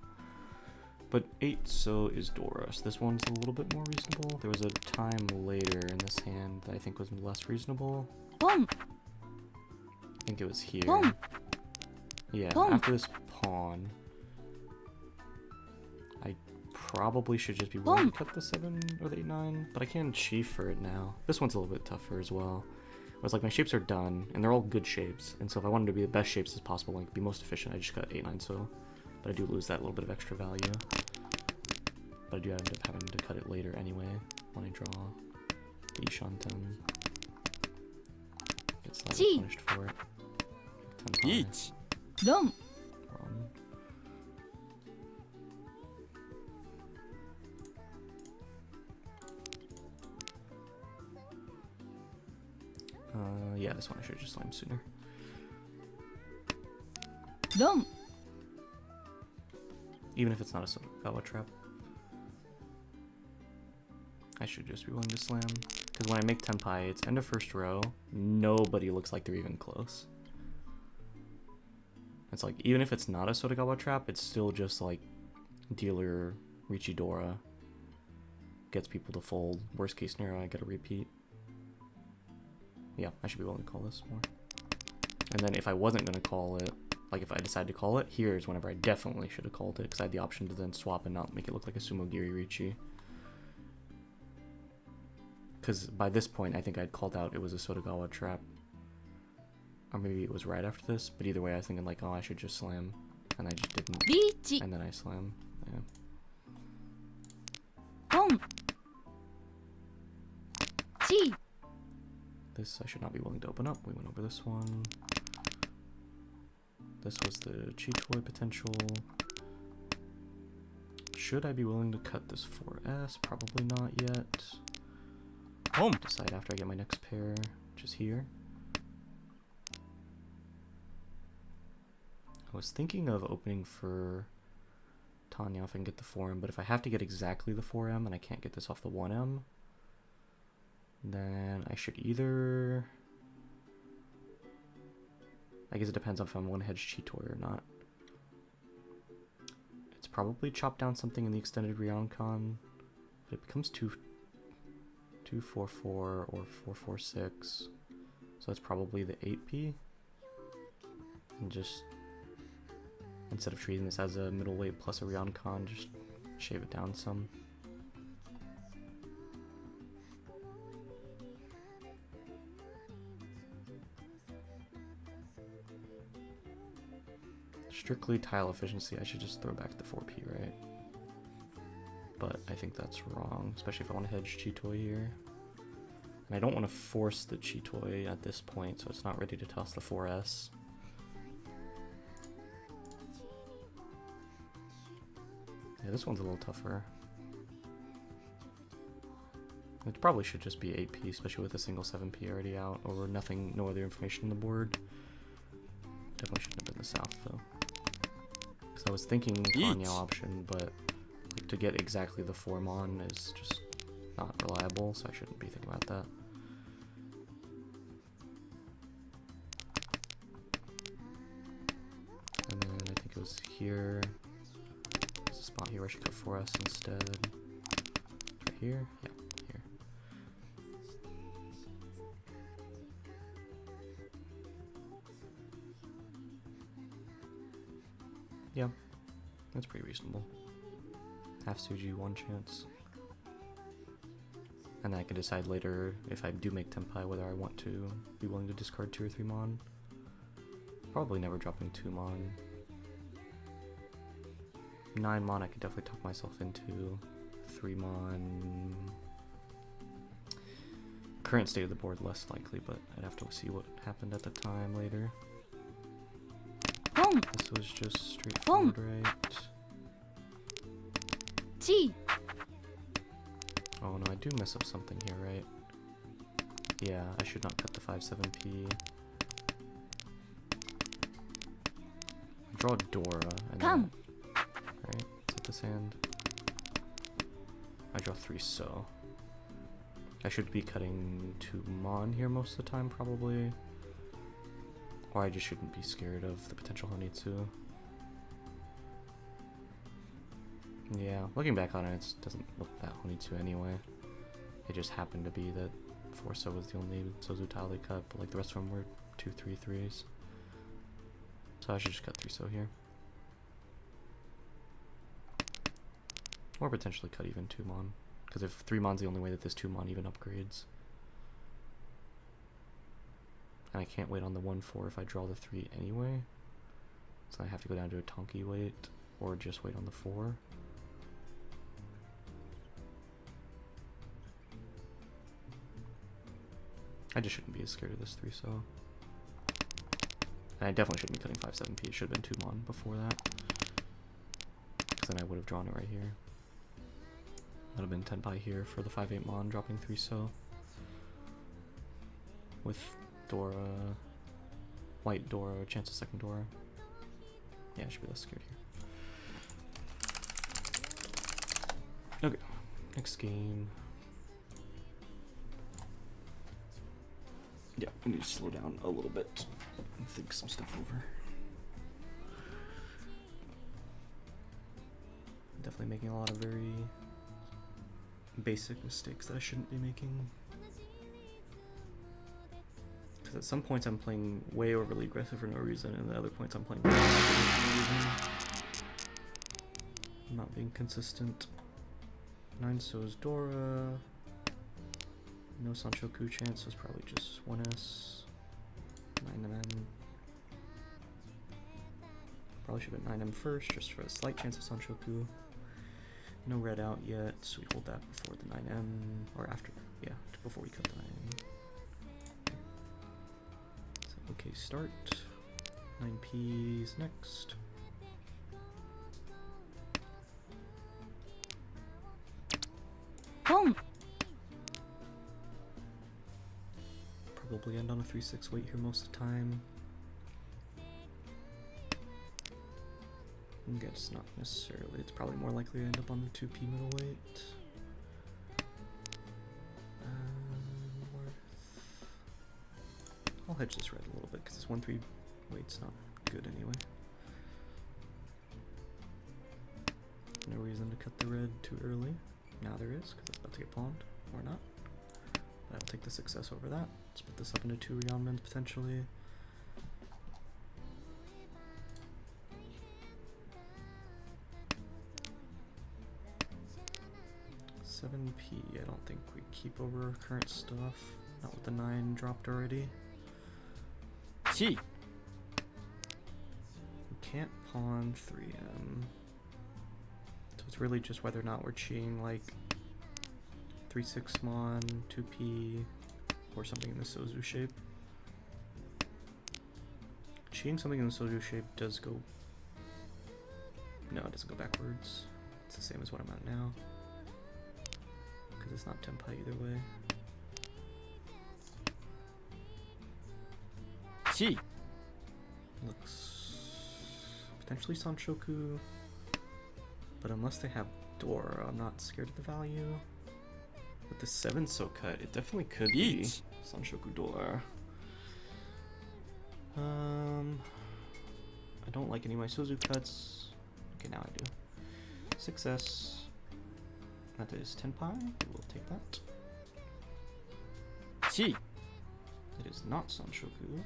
But 8 so is Dora, so this one's a little bit more reasonable. There was a time later in this hand that I think was less reasonable. Boom. I think it was here. Boom. Yeah, Boom. after this pawn, I probably should just be willing to cut the 7 or the 8-9, but I can chief for it now. This one's a little bit tougher as well. It's like my shapes are done, and they're all good shapes, and so if I wanted to be the best shapes as possible, like be most efficient, I just cut 8-9 so. But I do lose that little bit of extra value. But I do end up having to cut it later anyway, when I draw the Ishanten. Get slightly punished for it. 10 Dom. Yeah, this one I should have just slammed sooner. Dom. Even if it's not a Sotagawa trap. I should just be willing to slam. Because when I make Tenpai, it's end of first row. Nobody looks like they're even close. It's like, even if it's not a Sotagawa trap, it's still just like dealer Richidora gets people to fold. Worst case scenario, I get a repeat. Yeah, I should be willing to call this more. And then if I wasn't going to call it, Like if I decide to call it, here's whenever I definitely should have called it, because I had the option to then swap and not make it look like a Sumo Giri-Richi. Because by this point, I think I'd called out it was a Sotogawa trap. Or maybe it was right after this, but either way I was thinking like, oh, I should just slam. And I just didn't. リーチ And then I slam. Yeah. ドンチ This I should not be willing to open up. We went over this one. This was the chi toy potential. Should I be willing to cut this 4S? Probably not yet. Decide after I get my next pair, which is here. I was thinking of opening for Tanya if I can get the 4M, but if I have to get exactly the 4M and I can't get this off the 1M, then I should either... I guess it depends on if I'm one hedge Chitoy or not. It's probably chop down something in the extended Ryoncon. If it becomes 244 or 446, so that's probably the 8P. And just, instead of treating this as a middleweight plus a Ryoncon, just shave it down some. Strictly tile efficiency, I should just throw back the 4P, right? But I think that's wrong, especially if I want to hedge Chitoy here. And I don't want to force the Chitoy at this point, so it's not ready to toss the 4S. Yeah, this one's a little tougher. It probably should just be 8P, especially with a single 7P already out, or nothing, no other information on the board. Definitely shouldn't have been the south, though. Because I was thinking Tanya option, but like, to get exactly the 4-mon is just not reliable, so I shouldn't be thinking about that. And then I think it was here. There's a spot here where I should cut 4S instead. Right here? Yeah, here. Yeah, that's pretty reasonable. Half Suji, 1 chance. And then I can decide later, if I do make Tenpai, whether I want to be willing to discard 2 or 3 mon. Probably never dropping 2 mon. 9 mon I could definitely talk myself into. 3 mon... Current state of the board, less likely, but I'd have to see what happened at the time later. This was just straightforward, right? Chi. Oh no, I do mess up something here, right? Yeah, I should not cut the 5-7P. Draw Dora and Come. Right, set this hand. I draw 3 so. I should be cutting 2 mon here most of the time, probably. Or I just shouldn't be scared of the potential Honitsu. Yeah, looking back on it, it doesn't look that Honitsu anyway. It just happened to be that 4-so was the only Sozu tile they cut, but like the rest of them were 2-3-3s. So I should just cut 3-so here. Or potentially cut even 2 mon. Because if 3 mon's the only way that this 2 mon even upgrades. And I can't wait on the 1-4 if I draw the 3 anyway. So I have to go down to a Tonki wait, or just wait on the 4. I just shouldn't be as scared of this 3-so. And I definitely shouldn't be cutting 5-7P, it should have been 2 mon before that. Because then I would have drawn it right here. Would have been Tenpai here for the 5-8 mon, dropping 3-so. With Dora, white Dora, chance of second Dora. Yeah, I should be less scared here. Okay, next game. Yeah, I need to slow down a little bit and think some stuff over. Definitely making a lot of very basic mistakes that I shouldn't be making. Because at some points I'm playing way overly aggressive for no reason, and at other points I'm playing way too aggressive for no reason. I'm not being consistent. 9 so's Dora. No Sanshoku chance, so it's probably just 1S. 9M. Probably should have 9M first, just for a slight chance of Sanshoku. No red out yet, so we hold that before the 9M, or after, yeah, before we cut the 9M. So, okay, start. 9P's next. Boom. Probably end on a 3-6 weight here most of the time. I guess not necessarily. It's probably more likely to end up on the 2P middleweight. I'll hedge this red a little bit because this 1-3 weight's not good anyway. No reason to cut the red too early. Now there is, because it's about to get pawned, or not. But I'll take the success over that. Split this up into 2 Ryonmans potentially. I don't think we keep over our current stuff. Not with the 9 dropped already. Chi. We can't pawn 3M. So it's really just whether or not we're cheating like 3-6 mon, 2P, or something in the Sozu shape. Cheating something in the Sozu shape does go... No, it doesn't go backwards. It's the same as what I'm at now. Because it's not Tenpai either way. Chi. Looks potentially Sanshoku, but unless they have Dora, I'm not scared of the value. With the 7 so cut, it definitely could be Sanshoku Dora. I don't like any of my Sozu cuts. Okay, now I do. 6S. That is Tenpai. We will take that. Chi. It is not Sanshoku,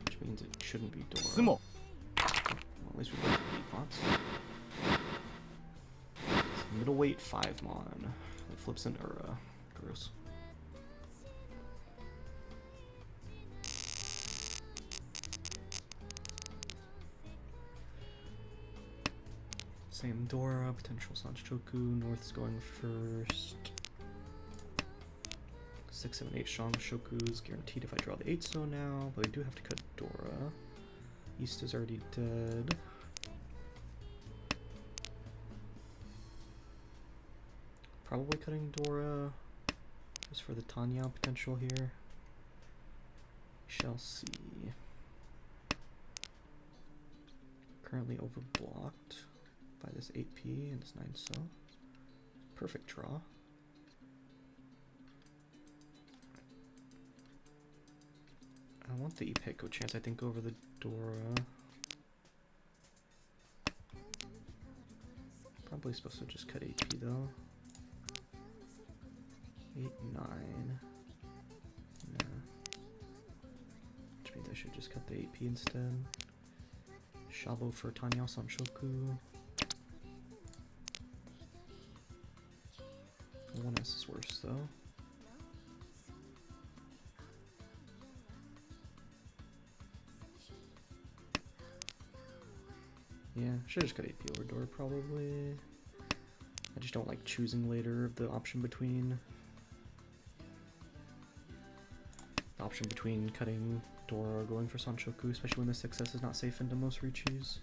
which means it shouldn't be Dora. Sumo. Well, at least we got the lead pots. It's middleweight 5 mon. It flips an Ura. Gross. Same Dora, potential Sanshoku. North's going first. 6, 7, 8 Sanshoku is guaranteed if I draw the 8 so now, but I do have to cut Dora. East is already dead. Probably cutting Dora just for the Tanya potential here. We shall see. Currently overblocked by this 8P and this 9 so. Perfect draw. I want the Ipeko chance, I think, over the Dora. Probably supposed to just cut 8P though. 8, 9. Nah. Which means I should just cut the 8P instead. Shabo for Tanya Sanshoku. 1S is worse though. Yeah, should have just got 8P over Dora probably. I just don't like choosing later the option between cutting Dora or going for Sanshoku, especially when the 6S is not safe into most Richis.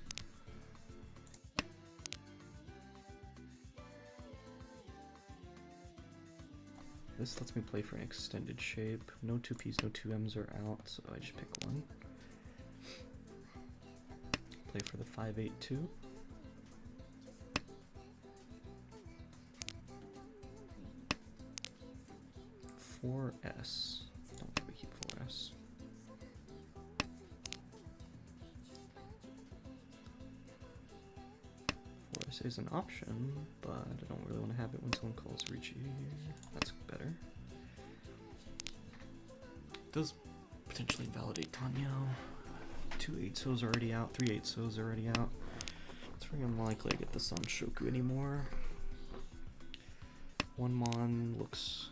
This lets me play for an extended shape. No 2Ps, no 2Ms are out, so I just pick one. Play for the 5-8-2. (4S). Don't think we keep 4S. Force is an option, but I don't really want to have it when someone calls Ricci. That's better. Does potentially invalidate Tanyo. 2 8-So's already out, 3 8-So's already out. It's very unlikely I get the Sun Shoku anymore. 1 Mon looks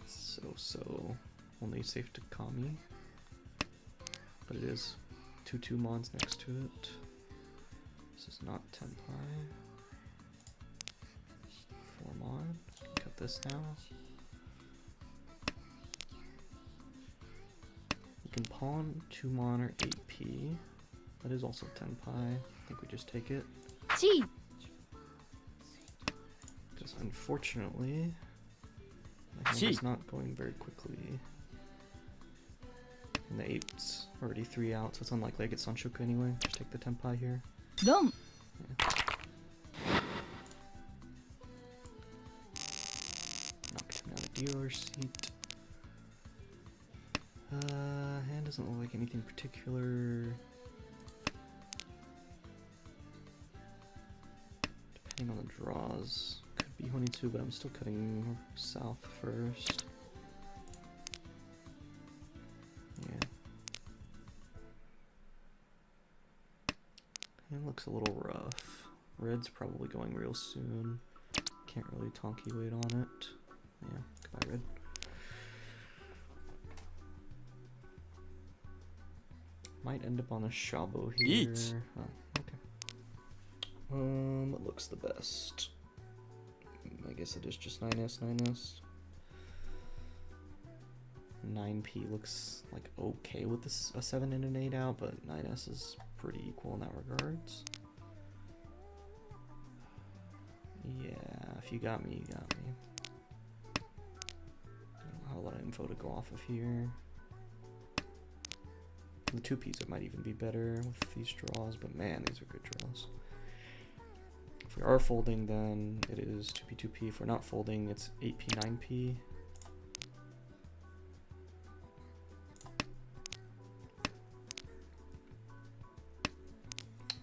so. Only safe to Kami. But it is 2/2 Mons next to it. This is not Tenpai. 4 Mon. Cut this now. You can pawn 2 Mon or 8p. That is also Tenpai. I think we just take it. Chi. Just unfortunately, my hand is not going very quickly. And the 8's already 3 out, so it's unlikely I get Sanshoku anyway. Just take the Tenpai here. Dom. Yeah. Knocked him out of dealer seat. Hand doesn't look like anything particular. Depending on the draws, could be Honitsu, but I'm still cutting south first. Yeah. Hand looks a little rough. Red's probably going real soon. Can't really Tonki wait on it. Yeah, goodbye Red. Might end up on a Shabo here. Eat. Oh, okay. What looks the best? I guess it is just 9S, 9S. 9P looks like okay with this, a 7 and an 8 out, but 9S is pretty equal in that regards. Yeah, if you got me, you got me. I don't have a lot of info to go off of here. The 2Ps it might even be better with these draws, but man, these are good draws. If we are folding, then it is 2P, 2P. If we're not folding, it's 8P, 9P.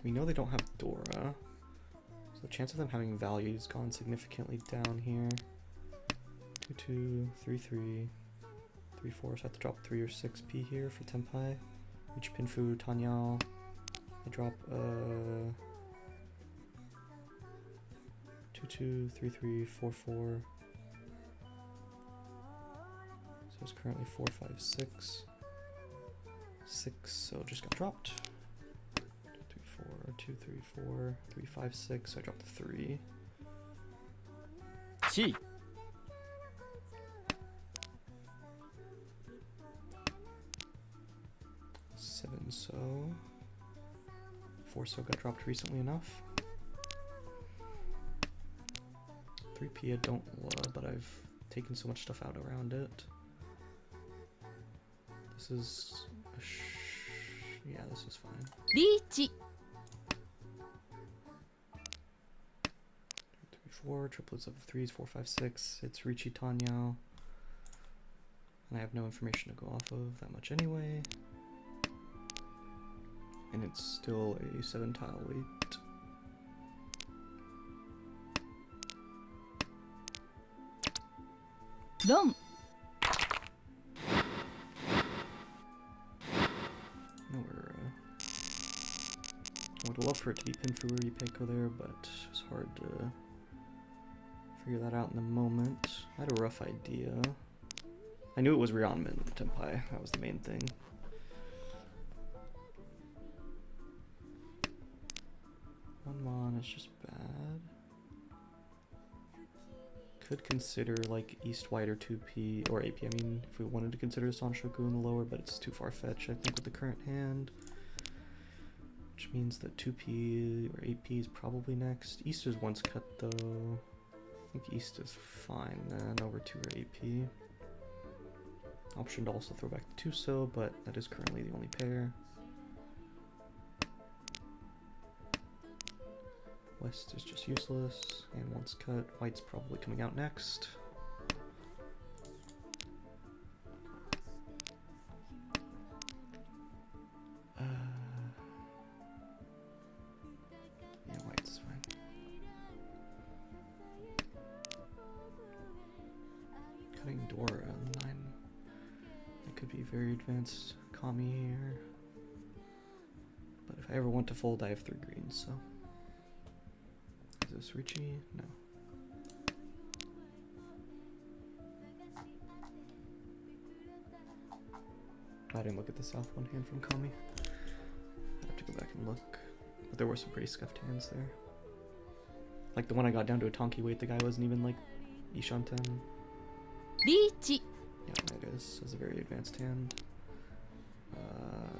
We know they don't have Dora, so the chance of them having value has gone significantly down here. 2, 2, 3, 3, 3, 4, so I have to drop 3 or 6P here for Tenpai. Reach Pinfu, Tanyao. I drop 2, 2, 3, 3, 4, 4. So it's currently 4, 5, 6. 6, so just got dropped. 2, 3, 4, 3, 5, 6. So I dropped the 3. Chi. 7 so. 4 so got dropped recently enough. 3P I don't love, but I've taken so much stuff out around it. This is a yeah, this is fine. Richi. 3, 4, triplets of 3s, 4, 5, 6. It's Richi Tanyao. And I have no information to go off of that much anyway. And it's still a 7 tile weight. Dom. No, I would love for it to be Pinfu or Ipeiko there, but it's hard to figure that out in the moment. I had a rough idea. I knew it was Ryanman Tenpai, that was the main thing. One Mon is just bad. Could consider like East White or 2P or 8P. I mean, if we wanted to consider Sanshoku in the lower, but it's too far-fetched, I think, with the current hand. Which means that 2P or 8P is probably next. East is once cut though. I think East is fine then, over 2 or 8P. Option to also throw back the 2 so, but that is currently the only pair. West is just useless, and once cut, White's probably coming out next. Yeah, White's fine. Cutting Dora, 9. I could be very advanced Kami here. But if I ever want to fold, I have 3 greens, so. Is this Ricci? No. I didn't look at the south one hand from Kami. I have to go back and look. But there were some pretty scuffed hands there. Like the one I got down to a Tonki weight, the guy wasn't even like Ishanten. Riichi. Yeah, that is. It's a very advanced hand.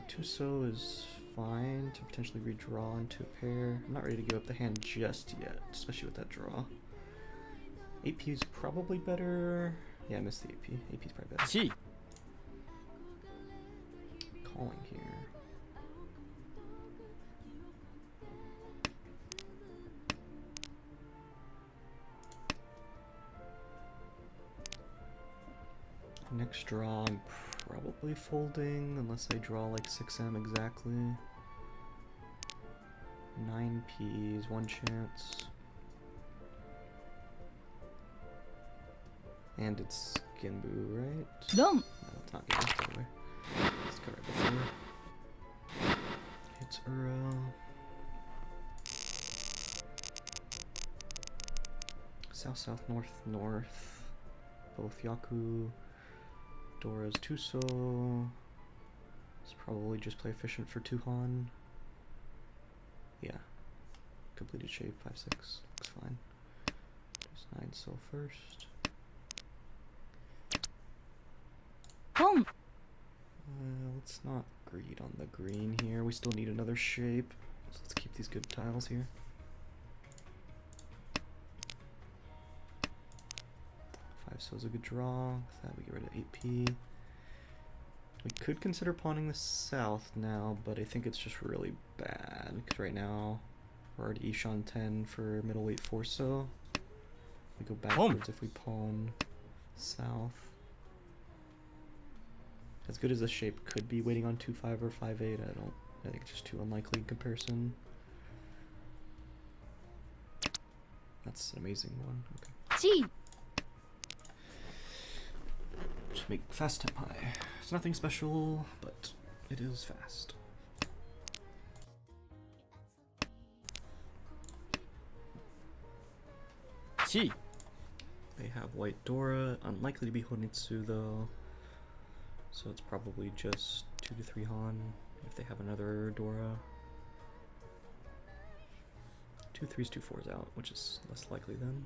Tuso is fine to potentially redraw into a pair. I'm not ready to give up the hand just yet, especially with that draw. AP is probably better. Yeah, I missed the AP. AP is probably better. 1. Calling here. Next draw, I'm probably folding unless I draw like 6M exactly. 9 Ps, 1 chance. And it's Genbu, right? 4. No, it's not Genbu, by the way. Let's go right before. It's Uro. South, south, north, north. Both Yaku. Dora's Tuso. It's probably just play efficient for Tuhan. Yeah. Completed shape 5-6. Looks fine. Just 9 so first. 4. Let's not greed on the green here. We still need another shape. So let's keep these good tiles here. 5 so is a good draw. With that we get rid of 8P. We could consider pawning the south now, but I think it's just really bad. Because right now we're already Ishan 10 for middleweight 4 so. We go backwards if we pawn south. As good as this shape could be waiting on 2-5 or 5-8, I think it's just too unlikely in comparison. That's an amazing one. Okay. 1. Just make fast temp high. It's nothing special, but it is fast. Chi. They have white Dora, unlikely to be Honitsu though. So it's probably just 2 to 3 Han if they have another Dora. 2 3s, 2 4s out, which is less likely then.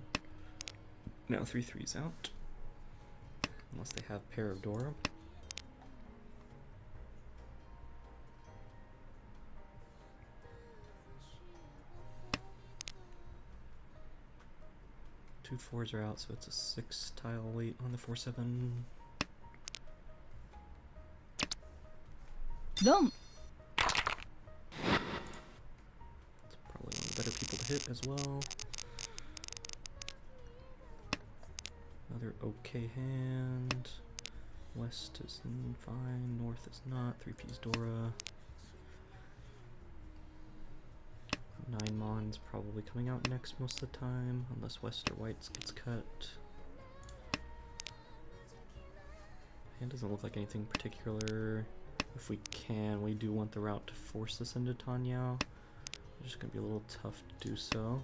No, 3 3s out. Unless they have pair of Dora. Two 4s are out, so it's a 6 tile weight on the 4-7. 4. It's probably one of the better people to hit as well. Another okay hand. West is fine, north is not. 3P's Dora. 9 Mon's probably coming out next most of the time, unless West or Whites gets cut. Hand doesn't look like anything particular. If we can, we do want the route to force this into Tanyao. It's just gonna be a little tough to do so.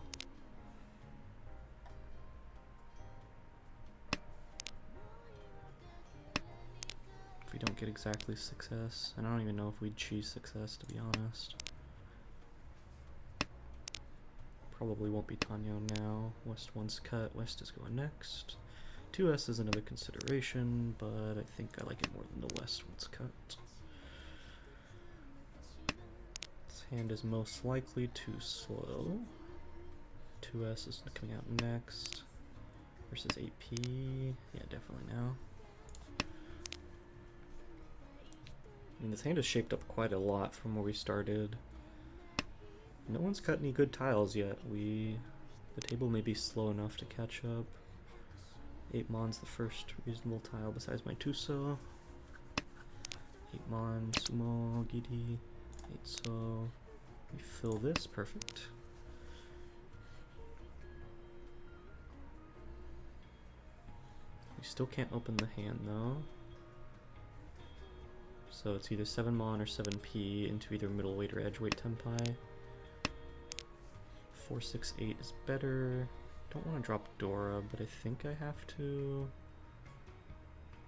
If we don't get exactly success, and I don't even know if we'd choose success to be honest. Probably won't be Tanyao now. West one's cut, West is going next. 2S is another consideration, but I think I like it more than the West one's cut. This hand is most likely too slow. 2S is coming out next. Versus 8P. Yeah, definitely now. I mean, this hand has shaped up quite a lot from where we started. No one's cut any good tiles yet. The table may be slow enough to catch up. 8 Mon's the first reasonable tile besides my Tuso. 8 Mon, Sumo, Giri, 8 So. We fill this, perfect. We still can't open the hand though. So it's either 7 Mon or 7P into either middleweight or edgeweight Tenpai. 468 is better. Don't want to drop Dora, but I think I have to.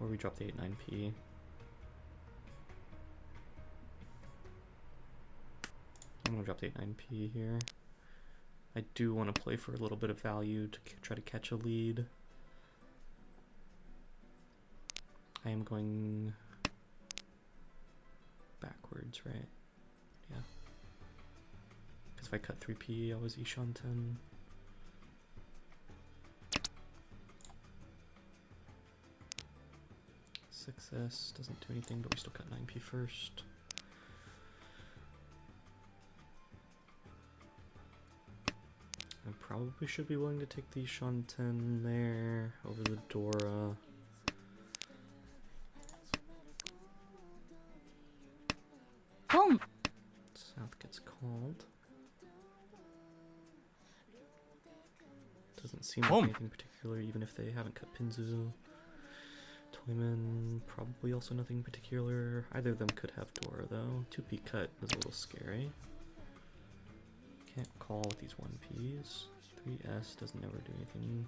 Or we drop the 8-9P. I'm gonna drop the 8-9P here. I do want to play for a little bit of value to try to catch a lead. I am going backwards, right? Yeah. Because if I cut 3P, I was Ishan 10. Success doesn't do anything, but we still cut 9P first. I probably should be willing to take the Ishan 10 there over the Dora. Boom. South gets called. Doesn't seem like anything particular, even if they haven't cut Pinzu. Toyman, probably also nothing particular. Either of them could have Dora though. 2P cut is a little scary. Can't call with these 1Ps. 3S doesn't ever do anything.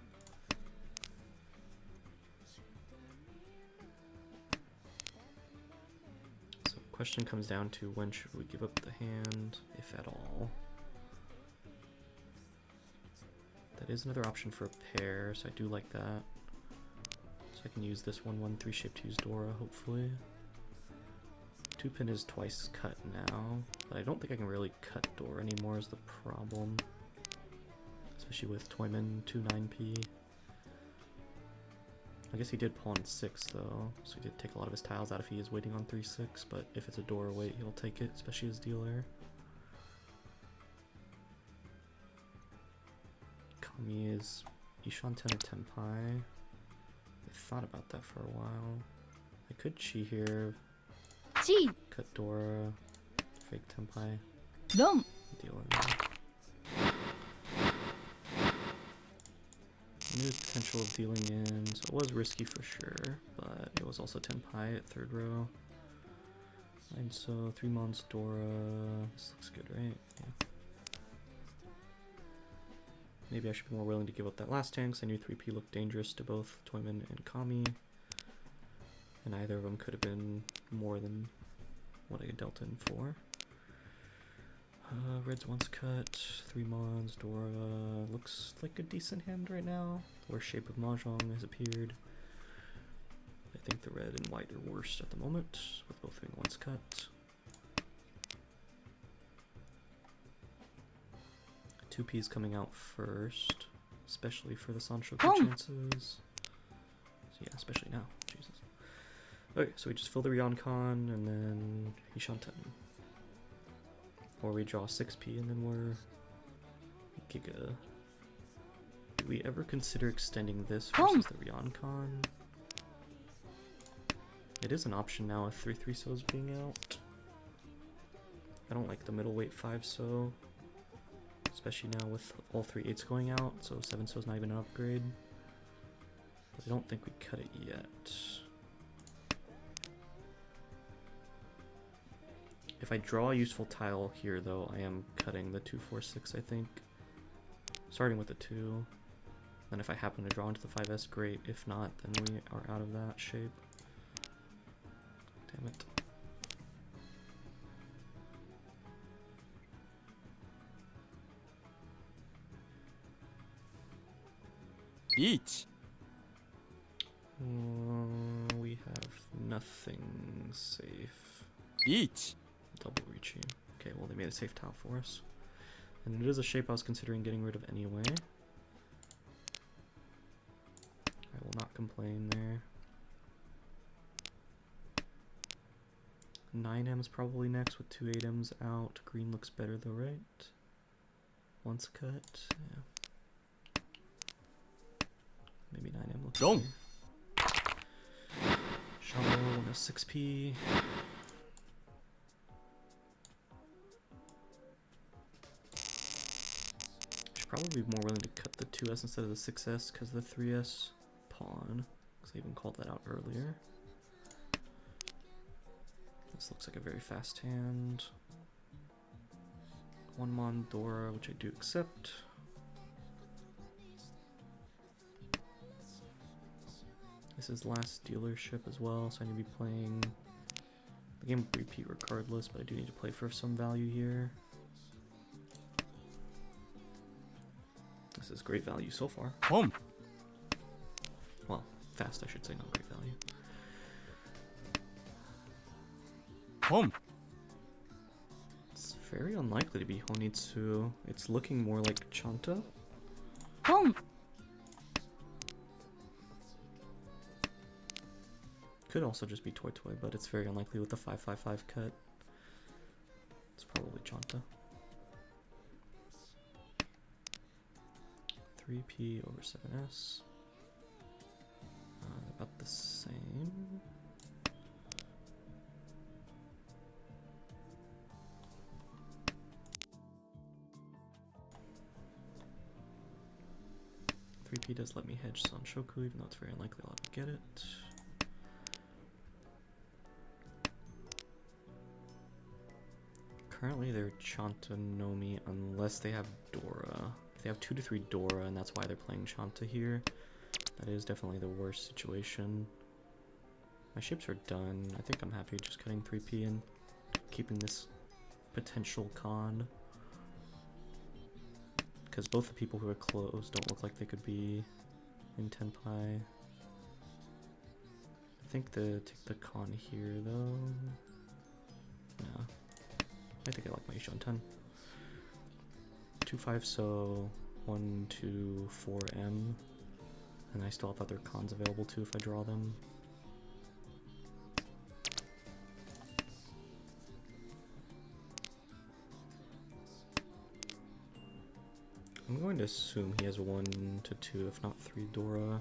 So the question comes down to when should we give up the hand, if at all. That is another option for a pair, so I do like that. So I can use this 1-1-3 shape to use Dora, hopefully. 2-pin is twice cut now, but I don't think I can really cut Dora anymore is the problem. Especially with Toyman 2-9P. I guess he did pawn 6 though, so he did take a lot of his tiles out if he is waiting on 3-6, but if it's a Dora wait, he'll take it, especially as dealer. Kami is Ishan 10 or Tenpai. I thought about that for a while. I could Chi here. Chi. Cut Dora. Fake Tenpai. Dom. Dealer. Knew the potential of dealing in, so it was risky for sure, but it was also Tenpai at third row. And so 3 Mons Dora. This looks good, right? Yeah. Maybe I should be more willing to give up that last hand because I knew 3P looked dangerous to both Toyman and Kami. And either of them could have been more than what I dealt in for. Red's once cut, 3 Mons, Dora. Looks like a decent hand right now. The worst shape of Mahjong has appeared. I think the red and white are worst at the moment, with both being once cut. 2P's coming out first, especially for the Sanshoku chances. So yeah, especially now. Jesus. Okay, so we just fill the Ryoncon and then Ishan 10. Or we draw 6P and then we're Giga. Do we ever consider extending this versus the Ryoncon? It is an option now with 3-3 So's being out. I don't like the middleweight 5 So. Especially now with all 3 8s going out, so 7 So is not even an upgrade. But I don't think we cut it yet. If I draw a useful tile here though, I am cutting the 2-4-6 I think. Starting with the 2. Then if I happen to draw into the 5S, great. If not, then we are out of that shape. Damn it. Beach. We have nothing safe. Beach. Double reaching. Okay, well they made a safe tile for us. And it is a shape I was considering getting rid of anyway. I will not complain there. 9M's probably next with 2 8M's out. Green looks better though, right? Once cut, yeah. Maybe 9M looks better. Shovel and a 6P. Should probably be more willing to cut the 2S instead of the 6S because the 3S pawn. Because I even called that out earlier. This looks like a very fast hand. One Mon Dora, which I do accept. This is last dealership as well, so I need to be playing. The game will repeat regardless, but I do need to play for some value here. This is great value so far. Home. Well, fast I should say, not great value. Home. It's very unlikely to be Honitsu. It's looking more like Chanta. Home. Could also just be Toy Toy, but it's very unlikely with the 555 cut. It's probably Chanta. 3P over 7S. About the same. P does let me hedge Sanshoku, even though it's very unlikely I'll ever get it. Currently they're Chanta Nomi unless they have Dora. If they have 2 to 3 Dora and that's why they're playing Chanta here, that is definitely the worst situation. My shapes are done. I think I'm happy just cutting 3P and keeping this potential con. Because both the people who are close don't look like they could be in Tenpai. I think take the con here though. No. I think I like my Ishon 10. 2-5 so 1, 2, 4M. And I still have other cons available too if I draw them. I'm going to assume he has 1 to 2, if not 3 Dora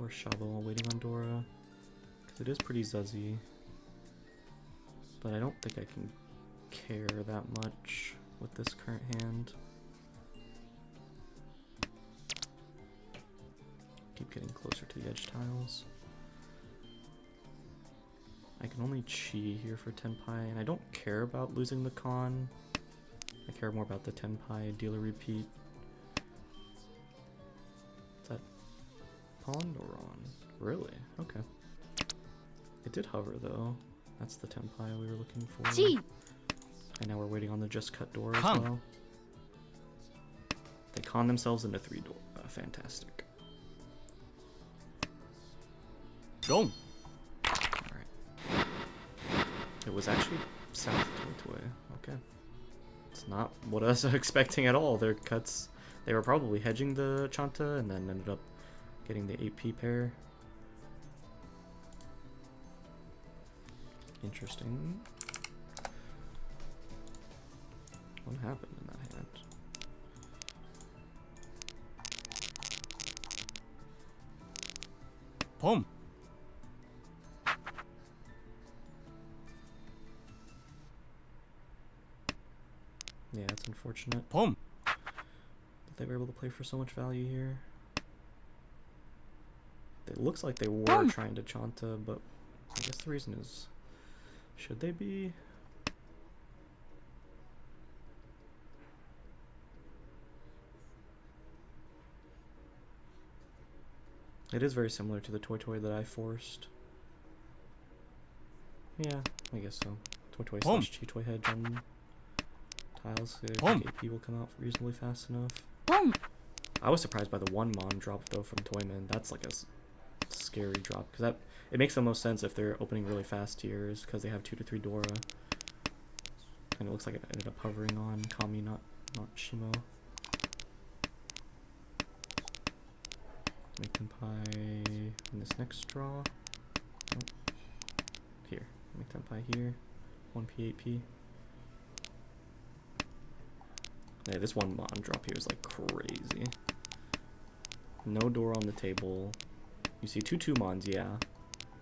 or Shavo while waiting on Dora. Because it is pretty zuzzy. But I don't think I can care that much with this current hand. Keep getting closer to the edge tiles. I can only Chi here for Tenpai, and I don't care about losing the con. I care more about the Tenpai dealer repeat. Is that Pond or Ron? Really? Okay. It did hover though. That's the Tenpai we were looking for. G. And now we're waiting on the just cut door as well. They con themselves into 3 door. Fantastic. Go. Alright. It was actually South Toy Toy. Okay. It's not what I was expecting at all. Their cuts, they were probably hedging the Chanta and then ended up getting the 8P pair. Interesting. What happened in that hand? Pom. Yeah, it's unfortunate Pom. that they were able to play for so much value here. It looks like they were trying to Chanta, but I guess the reason is, should they be? It is very similar to the Toy Toy that I forced. Yeah, I guess so. Toy Toy slash Chi Toy hedge on tiles. I think AP will come out reasonably fast enough. I was surprised by the 1 Mon drop though from Toyman. That's like a scary drop because that it makes the most sense if they're opening really fast tiers because they have 2 to 3 Dora. And it looks like it ended up hovering on Kami, not Shimo. Make Tenpai in this next draw. Nope. Here. Make Tenpai here. 1P, 8P. Yeah, this 1 Mon drop here is like crazy. No door on the table. You see 2 Mons, yeah.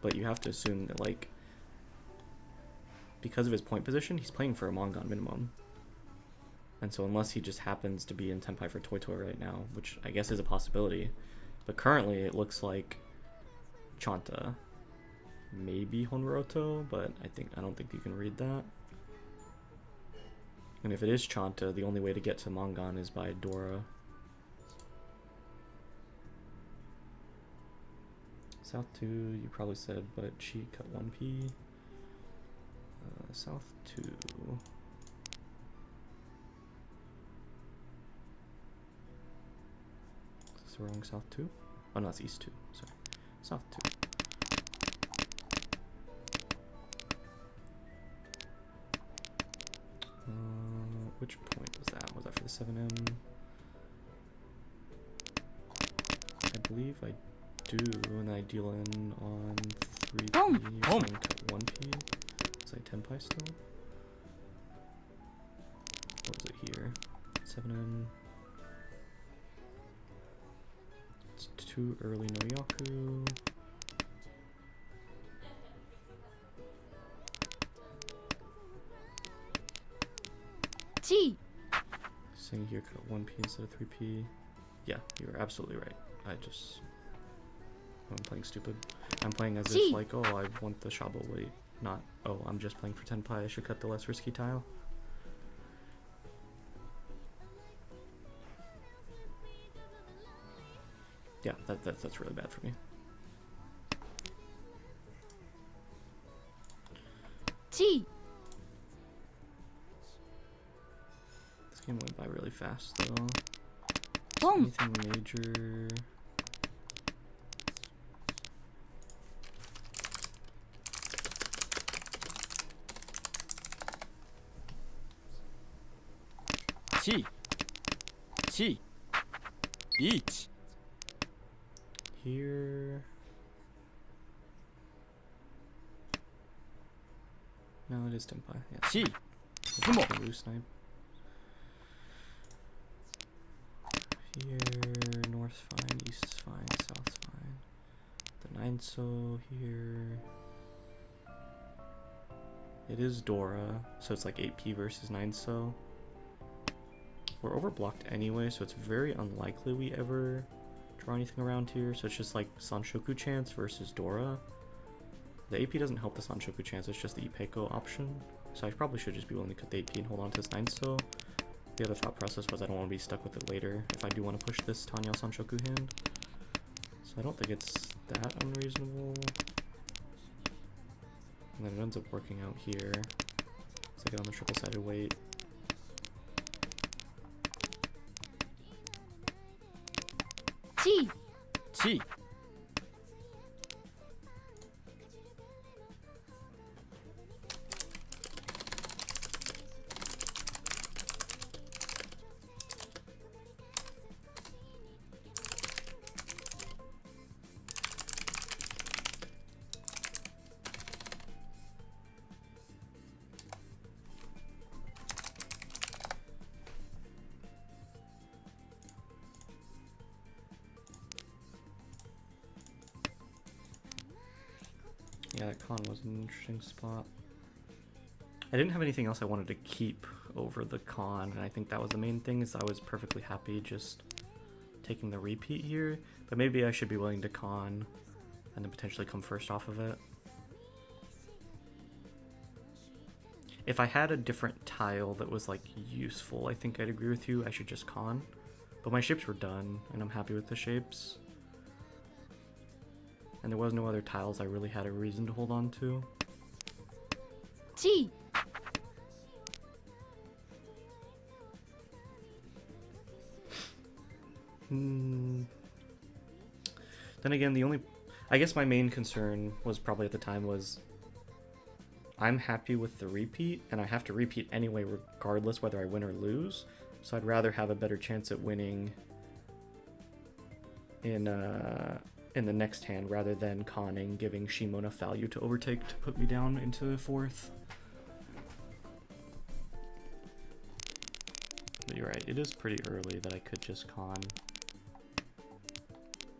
But you have to assume that, like, because of his point position, he's playing for a Mongon minimum. And so unless he just happens to be in Tenpai for Toy Toy right now, which I guess is a possibility, but currently it looks like Chanta. maybe Honroto, but I don't think you can read that. And if it is Chanta, the only way to get to Mongon is by Dora. South 2, you probably said, but she cut 1p. South 2. Is this the wrong South 2? Oh no, it's East 2, sorry. South 2. Which point was that? Was that for the 7M? I believe I do, and I deal in on 3p, so I cut 1p. Is I 10 pi still? What was it here? 7M. It's too early no Yaku. G. Saying here cut 1p instead of 3p. Yeah, you're absolutely right. I'm playing stupid. I'm playing as if like, oh, I want the Shabo weight, not, oh, I'm just playing for 10 pi, I should cut the less risky tile. Yeah, that's really bad for me. G. This game went by really fast though. Boom. Anything major? G. G. Each. Here. No, it is 10 pi. Yeah. G. Sumo. Blue snipe. Here, north's fine, east's fine, south's fine. The 9-so here. It is Dora, so it's like 8p versus 9-so. We're overblocked anyway, so it's very unlikely we ever draw anything around here. So it's just like Sanshoku chance versus Dora. The AP doesn't help the Sanshoku chance, it's just the Ipeiko option. So I probably should just be willing to cut the AP and hold on to this 9-so. The other thought process was I don't want to be stuck with it later if I do want to push this Tanya Sanshoku hand. So I don't think it's that unreasonable. And then it ends up working out here. So I get on the triple-sided weight. G. G. Yeah, that con was an interesting spot. I didn't have anything else I wanted to keep over the con, and I think that was the main thing, is I was perfectly happy just taking the repeat here, but maybe I should be willing to con and then potentially come first off of it. If I had a different tile that was like useful, I think I'd agree with you, I should just con. But my shapes were done, and I'm happy with the shapes. And there was no other tiles I really had a reason to hold on to. G. Then again, I guess my main concern was probably at the time was I'm happy with the repeat, and I have to repeat anyway regardless whether I win or lose. So I'd rather have a better chance at winning in the next hand rather than conning, giving Shimo enough value to overtake to put me down into fourth. But you're right, it is pretty early that I could just con.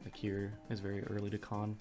Like here is very early to con.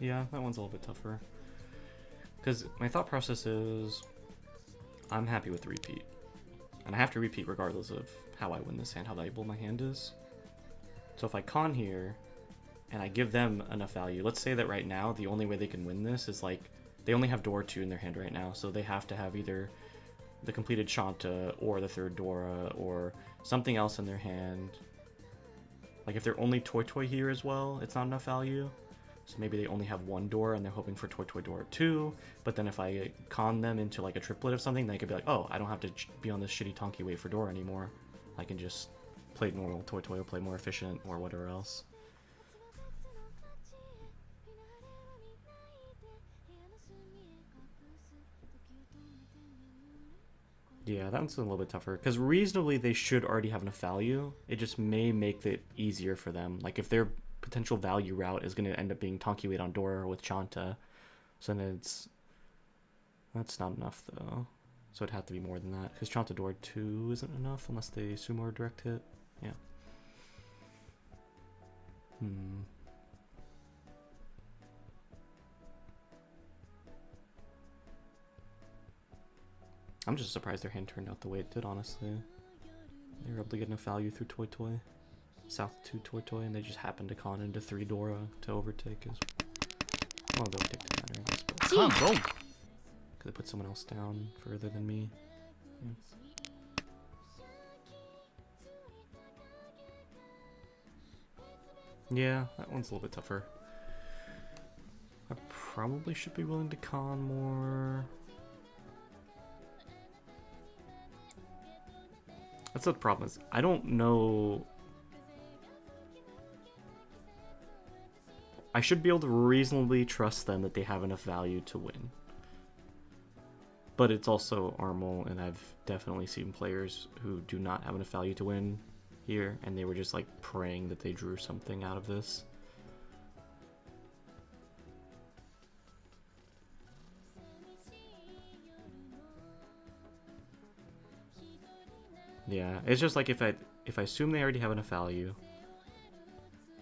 Yeah, that one's a little bit tougher. Because my thought process is, I'm happy with the repeat. And I have to repeat regardless of how I win this hand, how valuable my hand is. So if I con here, and I give them enough value, let's say that right now, the only way they can win this is like, they only have Dora 2 in their hand right now, so they have to have either the completed Shanta, or the third Dora, or something else in their hand. Like if they're only Toy here as well, it's not enough value. So maybe they only have one Dora and they're hoping for Toy Dora 2, but then if I con them into like a triplet of something, they could be like, oh, I don't have to be on this shitty Tonki wait for Dora anymore. I can just play normal Toy or play more efficient or whatever else. Yeah, that one's a little bit tougher, because reasonably they should already have enough value. It just may make it easier for them. Like if their potential value route is going to end up being Tonki wait on Dora with Chanta, so then that's not enough though. So it'd have to be more than that, because Chanta Dora 2 isn't enough unless they sumo or direct hit. Yeah. I'm just surprised their hand turned out the way it did, honestly. They were able to get enough value through Toy. South 2 Toy, and they just happened to con into 3 Dora to overtake as well. The overtake didn't matter, I guess, but because they put someone else down further than me. Yeah, that one's a little bit tougher. I probably should be willing to con more. That's what the problem is. I don't know. I should be able to reasonably trust them that they have enough value to win. But it's also ARML, and I've definitely seen players who do not have enough value to win here, and they were just like praying that they drew something out of this. Yeah, it's just like if I assume they already have enough value,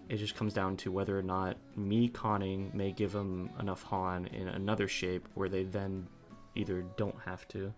it just comes down to whether or not me conning may give them enough Han in another shape where they then either don't have to.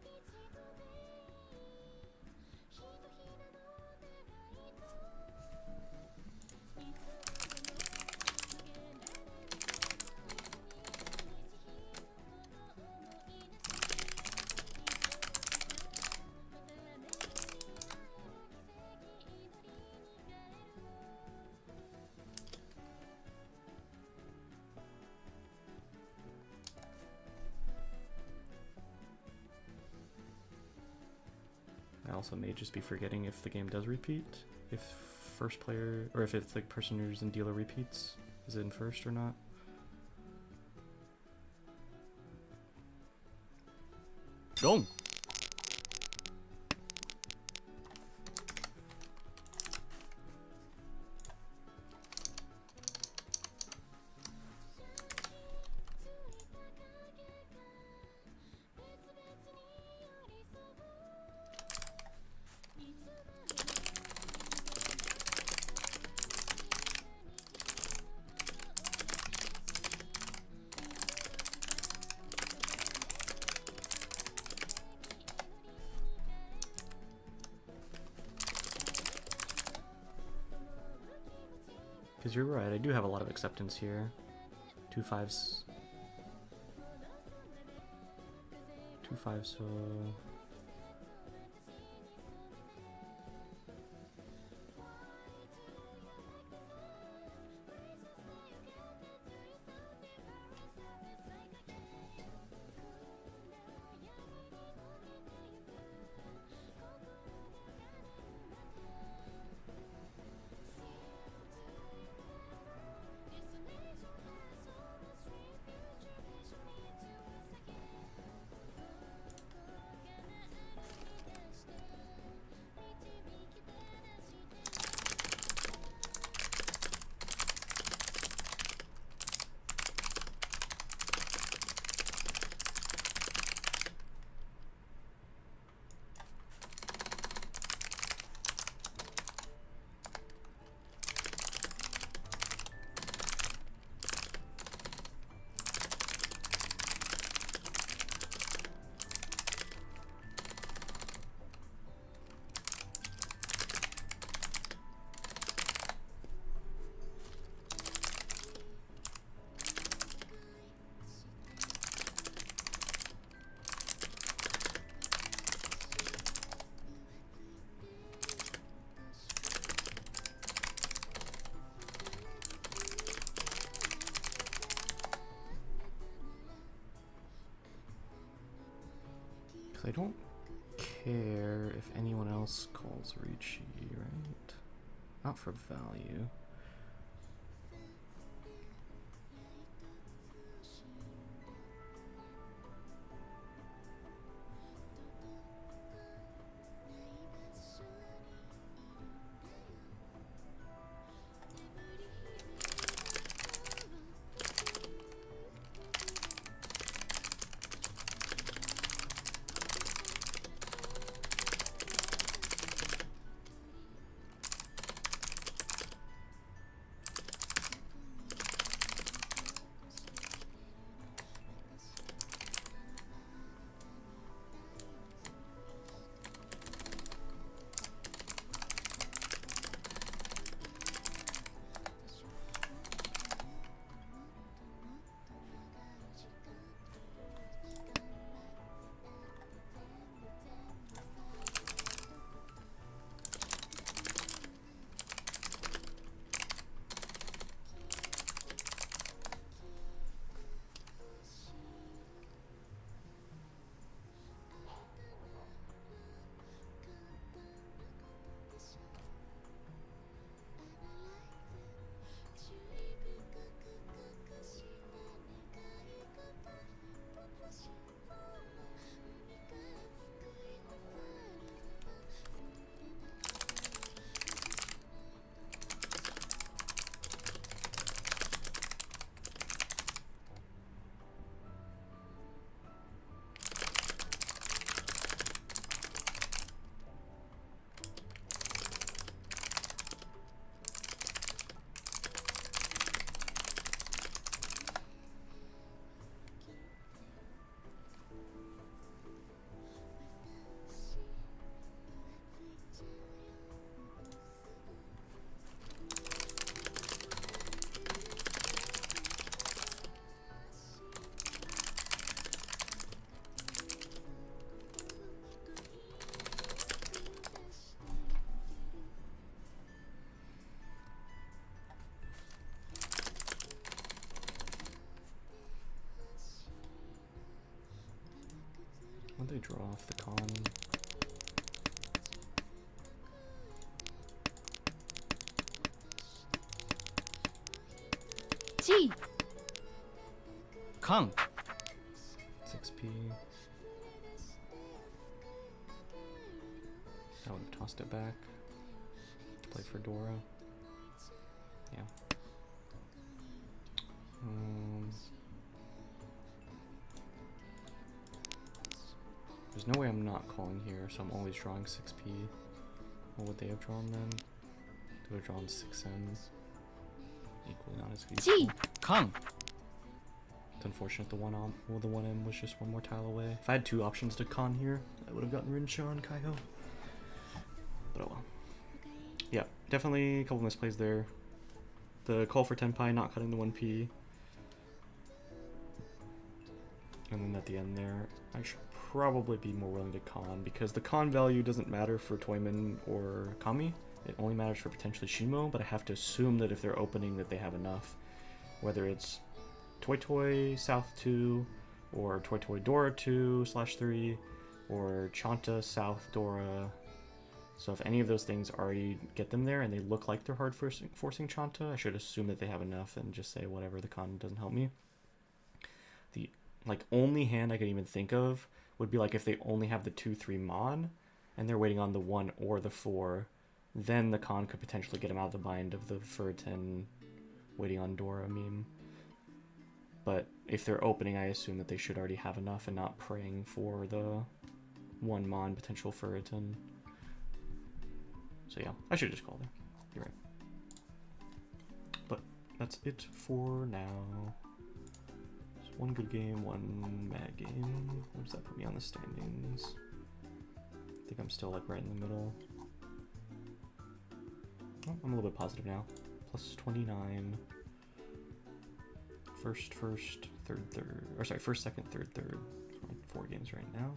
I also may just be forgetting if the game does repeat. If first player, or if it's like person who's in dealer repeats, is it in first or not? Wrong. Because you're right, I do have a lot of acceptance here. 2 5s. 2 5s, so... Because I don't care if anyone else calls Ricci, right? Not for value. Why'd they draw off the con? G. Con. 6p. I would have tossed it back. Play for Dora. Yeah. There's no way I'm not calling here, so I'm always drawing 6p. What would they have drawn then? They would have drawn 6n. Equally not as useful. G. Con. It's unfortunate the one the 1m was just one more tile away. If I had two options to con here, I would have gotten Rincha on Kaiho. But oh well. Yeah, definitely a couple misplays there. The call for Tenpai not cutting the 1p. And then at the end there, I should probably be more willing to con, because the con value doesn't matter for Toyman or Kami. It only matters for potentially Shimo, but I have to assume that if they're opening that they have enough. Whether it's Toy Toy South 2, or Toy Toy Dora 2/3, or Chanta South Dora. So if any of those things already get them there and they look like they're hard forcing Chanta, I should assume that they have enough and just say whatever, the con doesn't help me. The only hand I could even think of would be like if they only have the 2/3 Mon and they're waiting on the 1 or the 4, then the con could potentially get them out of the bind of the Furitan waiting on Dora meme. But if they're opening, I assume that they should already have enough and not praying for the 1 Mon potential Furitan. So yeah, I should just call there. You're right. But that's it for now. Just one good game, one bad game. What does that put me on the standings? I think I'm still like right in the middle. Oh, I'm a little bit positive now. Plus 29. First, third, or sorry, first, second, third. 4 games right now.